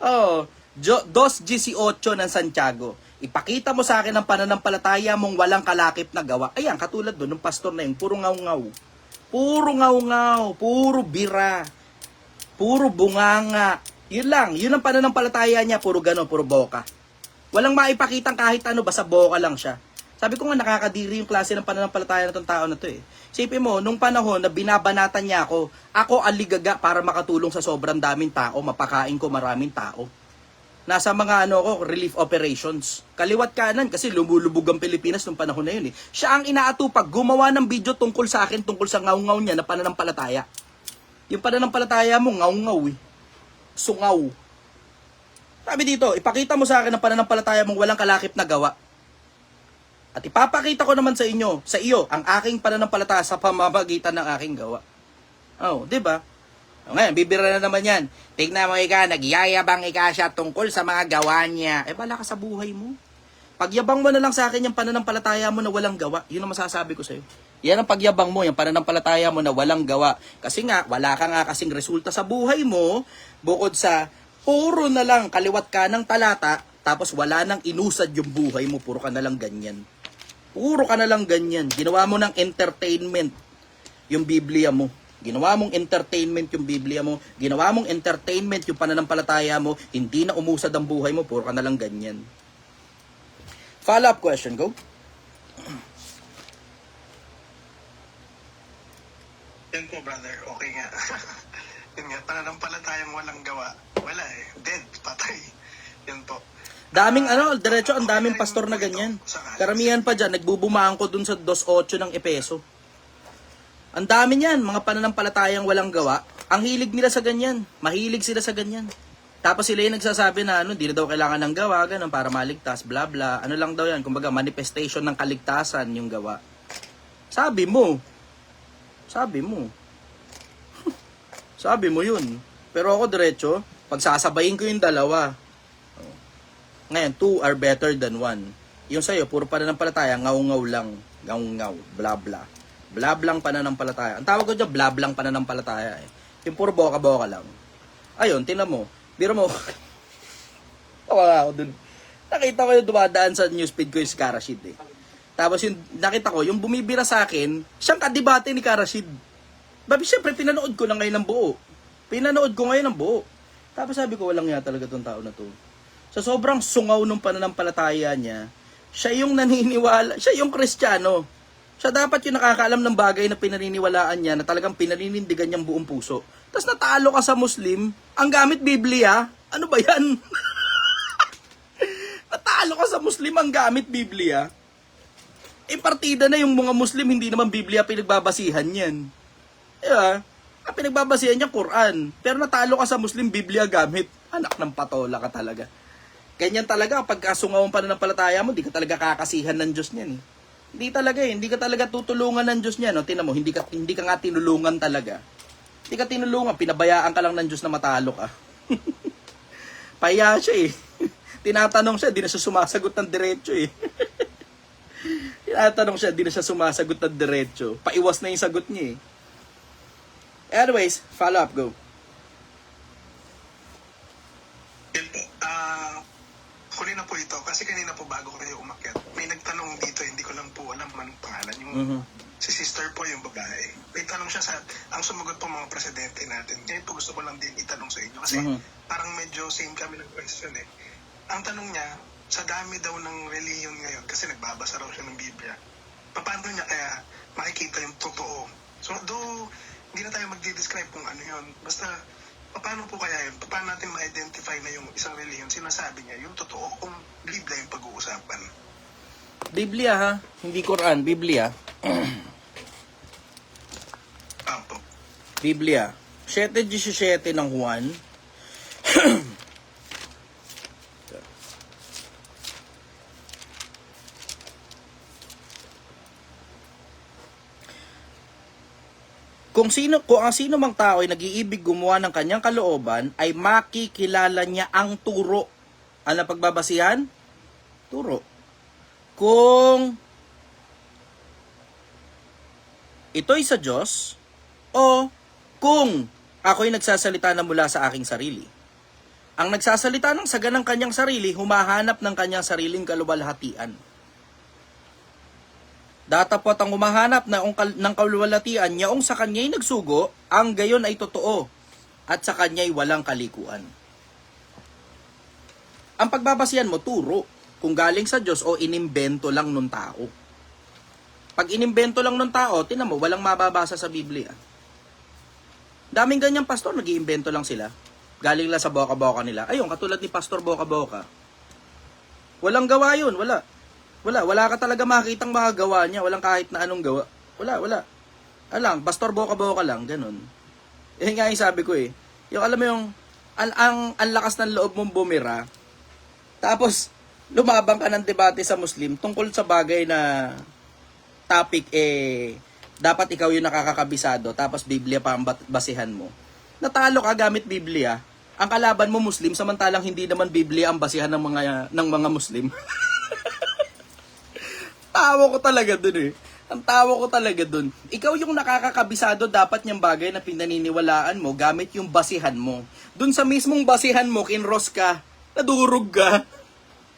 Oh, 2:18 ng Santiago. Ipakita mo sa akin ang pananampalataya mong walang kalakip na gawa. Ayan, katulad doon, ng pastor na yun, puro ngaw-ngaw. Puro ngaw-ngaw, puro bira, puro bunganga. Yun lang, yun ang pananampalataya niya, puro gano, puro boka. Walang maipakitang kahit ano, basta boka lang siya. Sabi ko nga, nakakadiri yung klase ng pananampalataya na itong tao na to eh. Isipin mo, nung panahon na binabanatan niya ako aligaga para makatulong sa sobrang daming tao, mapakain ko maraming tao. Nasa mga relief operations. Kaliwat kanan kasi lumulubog ang Pilipinas nung panahon na yun eh. Siya ang inaatupag, gumawa ng video tungkol sa akin, tungkol sa ngaw-ngaw niya na pananampalataya. Yung pananampalataya mo, ngaw-ngaw eh. Sungaw. Sabi dito, ipakita mo sa akin ang pananampalataya mong walang kalakip na gawa. At ipapakita ko naman sa iyo, ang aking pananampalataya sa pamamagitan ng aking gawa. Oh, di ba? Ngayon, bibira na naman yan. Tignan mo nagyayabang siya tungkol sa mga gawa niya. Bala ka sa buhay mo. Pagyabang mo na lang sa akin yung pananampalataya mo na walang gawa. Yun ang masasabi ko sa'yo. Yan ang pagyabang mo, yung pananampalataya mo na walang gawa. Kasi nga, wala ka nga kasing resulta sa buhay mo, bukod sa puro na lang kaliwat ka ng talata, tapos wala nang inusad yung buhay mo, puro ka na lang ganyan. Puro ka na lang ganyan. Ginawa mo ng entertainment yung Biblia mo. Ginawa mong entertainment yung Biblia mo. Ginawa mong entertainment yung pananampalataya mo. Hindi na umusad ang buhay mo. Puro ka na lang ganyan. Follow-up question, go. Yan po, brother. Okay nga. Yun nga, pananampalatayang walang gawa. Wala eh. Dead. Patay. Yan po. Daming diretso, ang daming pastor na ganyan. Karamihan pa dyan, nagbubumaan ko dun sa 2.8 ng Epeso. Ang dami niyan, mga pananampalatayang walang gawa. Ang hilig nila sa ganyan. Mahilig sila sa ganyan. Tapos sila yung nagsasabi na hindi na daw kailangan ng gawa, ganun, para maligtas, bla bla. Ano lang daw yan, kumbaga manifestation ng kaligtasan yung gawa. Sabi mo. Sabi mo yun. Pero ako diretso, pagsasabayin ko yung dalawa. Ngayon, 2 are better than 1. Yung sa'yo, puro pananampalataya, ngaw-ngaw lang. Ngaw-ngaw, bla bla. Blablang pananampalataya. Ang tawag ko dyan, blablang pananampalataya eh. Yung puro boka-boka lang. Ayun, tinan mo. Biro mo. Tawa ako dun. Nakita ko yung dumadaan sa newsfeed ko yung si Karashid eh. Tapos yung nakita ko, yung bumibira sa akin, siyang kadebate ni Karashid. Babi, syempre, pinanood ko lang ngayon ng buo. Tapos sabi ko, walang nga talaga tong tao na to. Sa sobrang sungaw ng pananampalataya niya, siya yung naniniwala, siya yung Kristiyano. Siya dapat yung nakakaalam ng bagay na pinaniniwalaan niya, na talagang pinaninindigan niyang buong puso. Tapos natalo ka sa Muslim, ang gamit Biblia, ano ba yan? Natalo ka sa Muslim, ang gamit Biblia. Partida na yung mga Muslim, hindi naman Biblia pinagbabasihan yan. Diba? Ang pinagbabasihan niya, Quran. Pero natalo ka sa Muslim, Biblia gamit. Anak ng patola ka talaga. Ganyan talaga, pagkasungaw ang pananampalataya mo, hindi ka talaga kakasihan ng Diyos niyan. Hindi talaga hindi ka talaga tutulungan ng Diyos niyan. No? Tingnan mo, hindi ka nga tinulungan talaga. Hindi ka tinulungan, pinabayaan ka lang ng Diyos na matalo ka. Paya siya eh. Tinatanong siya, di na siya sumasagot ng diretso eh. Tinatanong siya, di na siya sumasagot ng diretso. Paiwas na yung sagot niya eh. Anyways, follow up, go. Yan po. Huli na po ito kasi kanina po bago kayo umakyat. May nagtanong dito, hindi ko lang po alam anong pangalan. Yung si sister po yung babae. May tanong siya sa, ang sumagot po mga presidente natin. Ngayon po gusto ko lang din itanong sa inyo kasi parang medyo same kami ng question eh. Ang tanong niya, sa dami daw ng reliyon ngayon, kasi nagbabasa raw siya ng Biblia, paano niya kaya makikita yung totoo? So, hindi na tayo magdi-describe kung ano yun. Basta, paano po kaya yun? Paano natin ma-identify na yung isang reliyon, sinasabi niya, yung totoo, kung Biblia yung pag-uusapan? Biblia ha, hindi Quran, Biblia. Apo. Biblia. 7:17 ng Juan. Kung ang sino mang tao ay nag-iibig gumawa ng kanyang kalooban, ay makikilala niya ang turo. Ano pagbabasihan? Turo. Kung ito'y sa Diyos, o kung ako'y nagsasalita na mula sa aking sarili. Ang nagsasalita ng saga ng kanyang sarili, humahanap ng kanyang sariling kaluwalhatian. Datapot ang humahanap ng kaluwalhatian, yaong sa kanya'y nagsugo, ang gayon ay totoo, at sa kanya'y walang kalikuan. Ang pagbabasihan mo, turo, kung galing sa Diyos o inimbento lang nung tao. Pag inimbento lang nung tao, tinan mo, walang mababasa sa Biblia. Daming ganyang pastor, nag-iimbento lang sila. Galing lang sa boka-boka nila. Ayun, katulad ni Pastor Boka-Boka. Walang gawa yun, wala. Wala ka talaga makitang makagawa niya. Walang kahit na anong gawa. Wala. Alang, Pastor Boka-Boka lang, ganun. Eh nga yung sabi ko eh. Yung alam mo yung, ang lakas ng loob mong bumira. Tapos, lumabang ka ng debate sa Muslim tungkol sa bagay na topic dapat ikaw yung nakakakabisado, tapos Biblia pa ang basihan mo. Natalo ka gamit Biblia. Ang kalaban mo Muslim, samantalang hindi naman Biblia ang basihan ng mga Muslim. Tawa ko talaga dun eh. Ang tawa ko talaga dun. Ikaw yung nakakakabisado dapat niyang bagay na pinaniniwalaan mo gamit yung basihan mo. Dun sa mismong basihan mo, kinros ka, nadurog ka,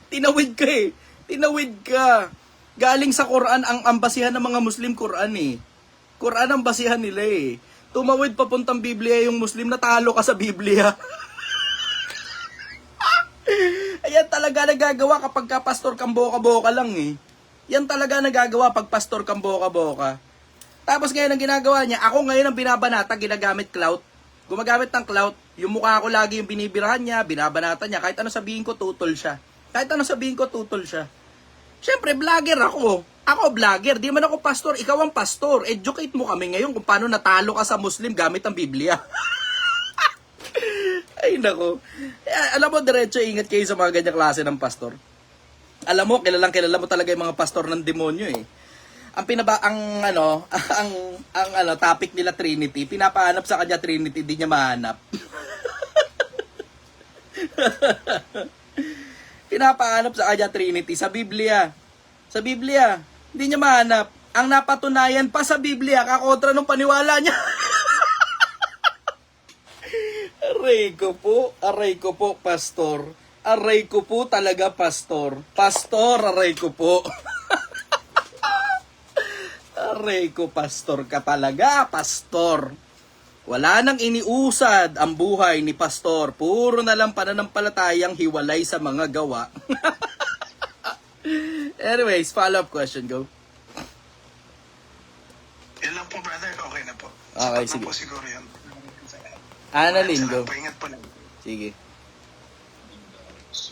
tinawid ka eh. Tinawid ka. Galing sa Quran, ang basihan ng mga Muslim, Quran eh. Quran ang basihan nila eh. Tumawid papuntang Biblia yung Muslim, natalo ka sa Biblia. Ayan talaga nagagawa kapag ka pastor kang boka-boka lang eh. Yan talaga nagagawa pag pastor kang boka-boka. Tapos ngayon ang ginagawa niya, ako ngayon ang binabanata, ginagamit clout. Gumagamit ng clout, yung mukha ko lagi yung binibirahan niya, binabanata niya, kahit ano sabihin ko, tutol siya. Kahit ano sabihin ko, tutol siya. Siyempre, vlogger ako. Ako vlogger, di man ako pastor, ikaw ang pastor. Educate mo kami ngayon kung paano natalo ka sa Muslim gamit ang Biblia. Ay nako. Alam mo, diretso, ingat kayo sa mga ganyang klase ng pastor. Alam mo, kilala mo talaga yung mga pastor ng demonyo eh. Ang topic nila Trinity, pinapahanap sa kanya Trinity, di niya mahanap. Pinapahanap sa kanya Trinity sa Biblia. Sa Biblia, hindi niya mahanap. Ang napatunayan pa sa Biblia, kakontra nung paniwala niya. Aray ko po, pastor. Aray ko po talaga, pastor. Pastor, aray ko po. Aray ko, pastor ka talaga, pastor. Wala nang iniusad ang buhay ni pastor. Puro na lang pananampalatayang hiwalay sa mga gawa. Anyways, follow-up question, go. Yan lang po, brother. Okay na po. Okay, Sapat sige. na po siguro yun. Annalyn, go. Salamat po. Ingat po na. Sige.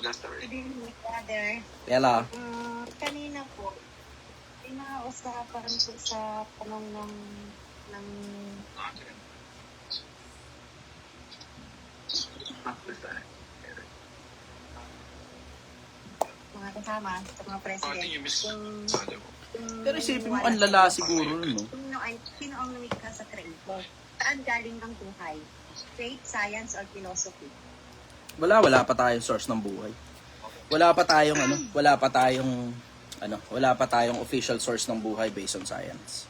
Good evening, brother. Hello. Kanina po, pinausapan po sa tanong ng mga kasama, sa mga president. Pero isipin mo, ang lala siguro, no? Sino ang lumikha sa credo? Saan galing ang buhay? Faith, science, or philosophy? Wala pa tayong source ng buhay. Wala pa tayong official source ng buhay based on science.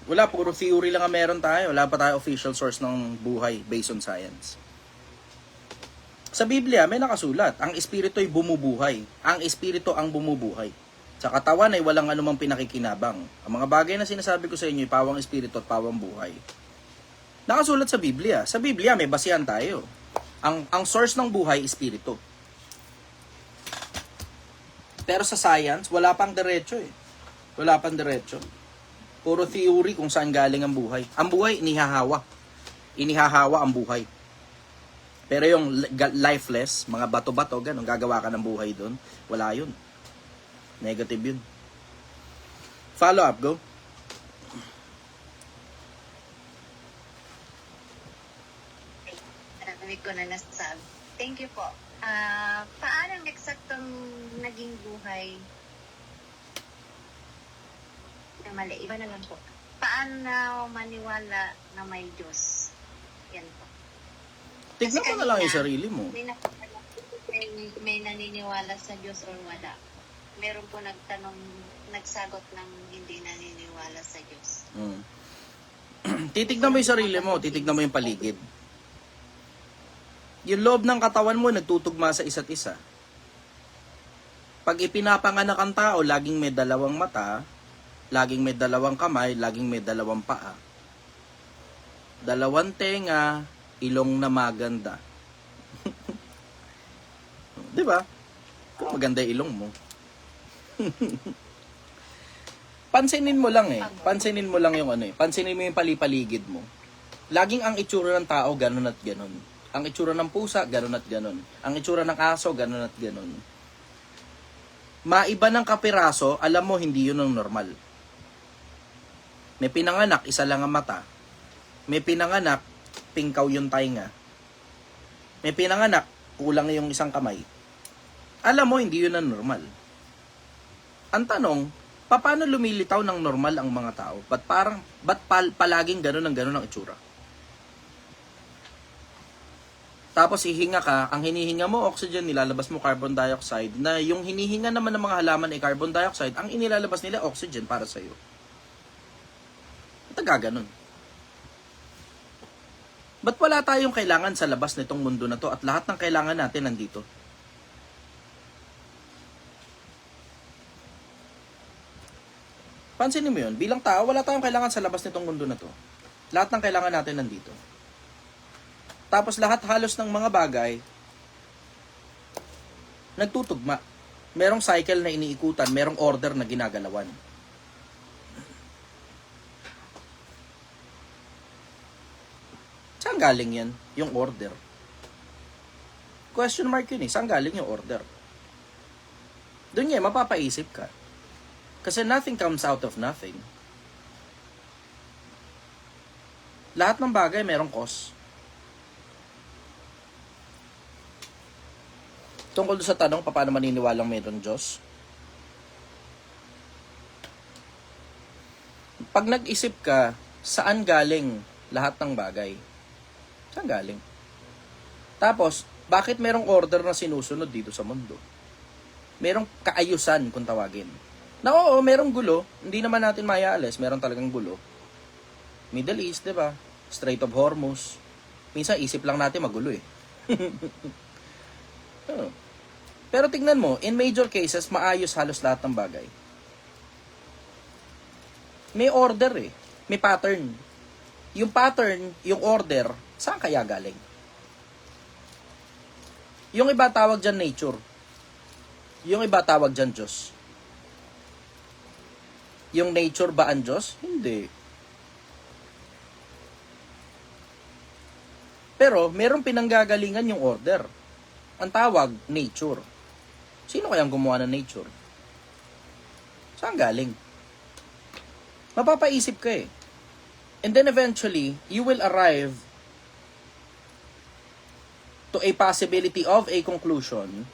Wala, puro theory lang ang meron tayo. Wala pa tayong official source ng buhay based on science. Sa Biblia, may nakasulat, ang espiritu ay bumubuhay. Ang espiritu ang bumubuhay. Sa katawan ay walang anumang pinakikinabang. Ang mga bagay na sinasabi ko sa inyo ay pawang espiritu at pawang buhay. Nakasulat sa Biblia. Sa Biblia, may basihan tayo. Ang source ng buhay, espiritu. Pero sa science, wala pang diretso eh. Wala pang diretso. Puro theory kung saan galing ang buhay. Ang buhay, inihahawa. Inihahawa ang buhay. Pero yung lifeless, mga bato-bato, ganun, gagawa ka ng buhay doon, wala yun. Negative yun. Follow up, go. Sabi ko na nasabi. Thank you po. Paano ang eksaktong naging buhay na mali? Iba na lang po. Paano maniwala na may Diyos? Yan po. Tignan mo na lang yung sarili mo. May naniniwala sa Diyos or wala. Meron po nagsagot ng hindi naniniwala sa Diyos. Titignan mo yung sarili mo, titignan mo yung paligid. Yung loob ng katawan mo nagtutugma sa isa't isa. Pag ipinapanganak ang tao, laging may dalawang mata, laging may dalawang kamay, laging may dalawang paa. Dalawang tenga, ilong na maganda. 'Di ba? Kung maganda yung ilong mo. Pansinin mo lang eh. Pansinin mo lang yung ano eh. Pansinin mo yung palipaligid mo. Laging ang itsura ng tao ganun at ganun. Ang itsura ng pusa ganun at ganun. Ang itsura ng aso ganun at ganun. Maiba ng kapiraso, alam mo hindi yun ang normal. May pinanganak, isa lang ang mata. May pinanganak, pingkaw yung tainga. May pinanganak, kulang yung isang kamay. Alam mo hindi yun ang normal. Ang tanong, paano lumilitaw ng normal ang mga tao? Ba't palaging ganun ang itsura? Tapos hihinga ka, ang hinihinga mo oxygen, nilalabas mo carbon dioxide, na yung hinihinga naman ng mga halaman ay carbon dioxide, ang inilalabas nila oxygen para sa iyo. At ganun. Ba't wala tayong kailangan sa labas nitong mundo na to at lahat ng kailangan natin nandito? Pansinin mo yun, bilang tao, wala tayong kailangan sa labas nitong mundo na to. Lahat ng kailangan natin nandito. Tapos lahat halos ng mga bagay, nagtutugma. Merong cycle na iniikutan, merong order na ginagalawan. Saan galing yan? Yung order. Question mark yun eh. Saan galing yung order? Doon yan, mapapaisip ka. Kasi nothing comes out of nothing. Lahat ng bagay merong cause. Tungkol sa tanong, paano maniniwalang mayroong Diyos? Pag nag-isip ka, saan galing lahat ng bagay? Saan galing? Tapos, bakit merong order na sinusunod dito sa mundo? Merong kaayusan kung tawagin. Na oo, merong gulo. Hindi naman natin mayaalis. Meron talagang gulo. Middle East, di ba? Strait of Hormuz. Minsan, isip lang natin magulo eh. Pero tignan mo, in major cases, maayos halos lahat ng bagay. May order eh. May pattern. Yung pattern, yung order, saan kaya galing? Yung iba tawag dyan nature. Yung iba tawag dyan Diyos. Yung nature ba ang Diyos? Hindi. Pero, merong pinanggagalingan yung order. Ang tawag, nature. Sino kayang gumawa ng nature? Saan galing? Mapapaisip ka eh. And then eventually, you will arrive to a possibility of a conclusion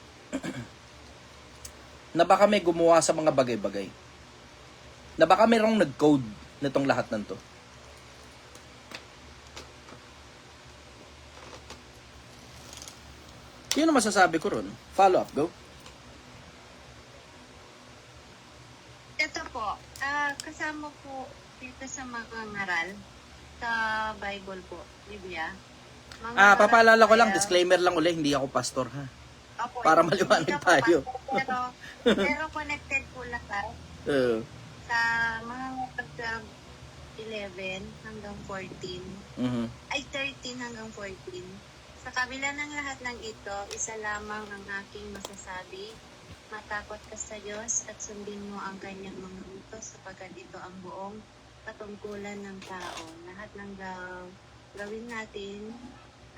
na baka may gumawa sa mga bagay-bagay. Na baka mayroong nag-code nitong lahat ng to. Yun ang masasabi ko ron. Follow up, go. Ito po, kasama po dito sa mga ngaral sa Bible po, Biblia. Papaalala ko lang, tayo. disclaimer lang uli, hindi ako pastor ha. Opo, Para hindi maliwanag ka po tayo. pero connected po lahat sa mga chapter 11 hanggang 14. Ay, 13 hanggang 14. Sa kabila ng lahat ng ito, isa lamang ang aking masasabi. matakot ka sa Diyos at sundin mo ang kanyang mga utos sapagkat ito ang buong patungkulan ng tao. Lahat ng gawin natin,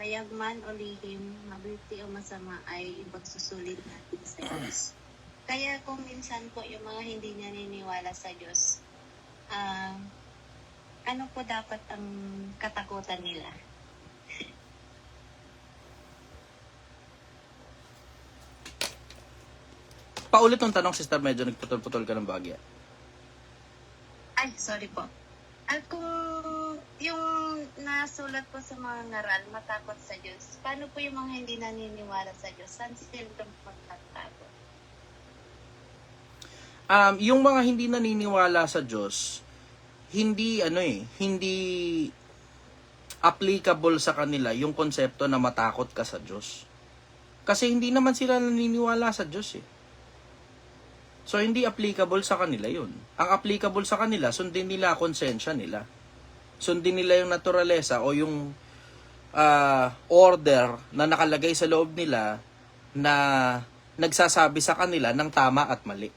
payag man o lihim, mabuti o masama ay ipagsusulit natin sa Diyos. Kaya kung minsan po yung mga hindi naniniwala sa Diyos, ano po dapat ang katakutan nila? Paulit ng tanong, sister, medyo nagputol-putol ka ng bagya. Ay, sorry po. At kung yung nasulat po sa mga ngaral, matakot sa Diyos, paano po yung mga hindi naniniwala sa Diyos? Saan sila magtatakot? Yung mga hindi naniniwala sa Diyos, hindi applicable sa kanila yung konsepto na matakot ka sa Diyos. Kasi hindi naman sila naniniwala sa Diyos eh. So, hindi applicable sa kanila yun. Ang applicable sa kanila, sundin nila konsensya nila. Sundin nila yung naturalesa o yung order na nakalagay sa loob nila na nagsasabi sa kanila ng tama at mali.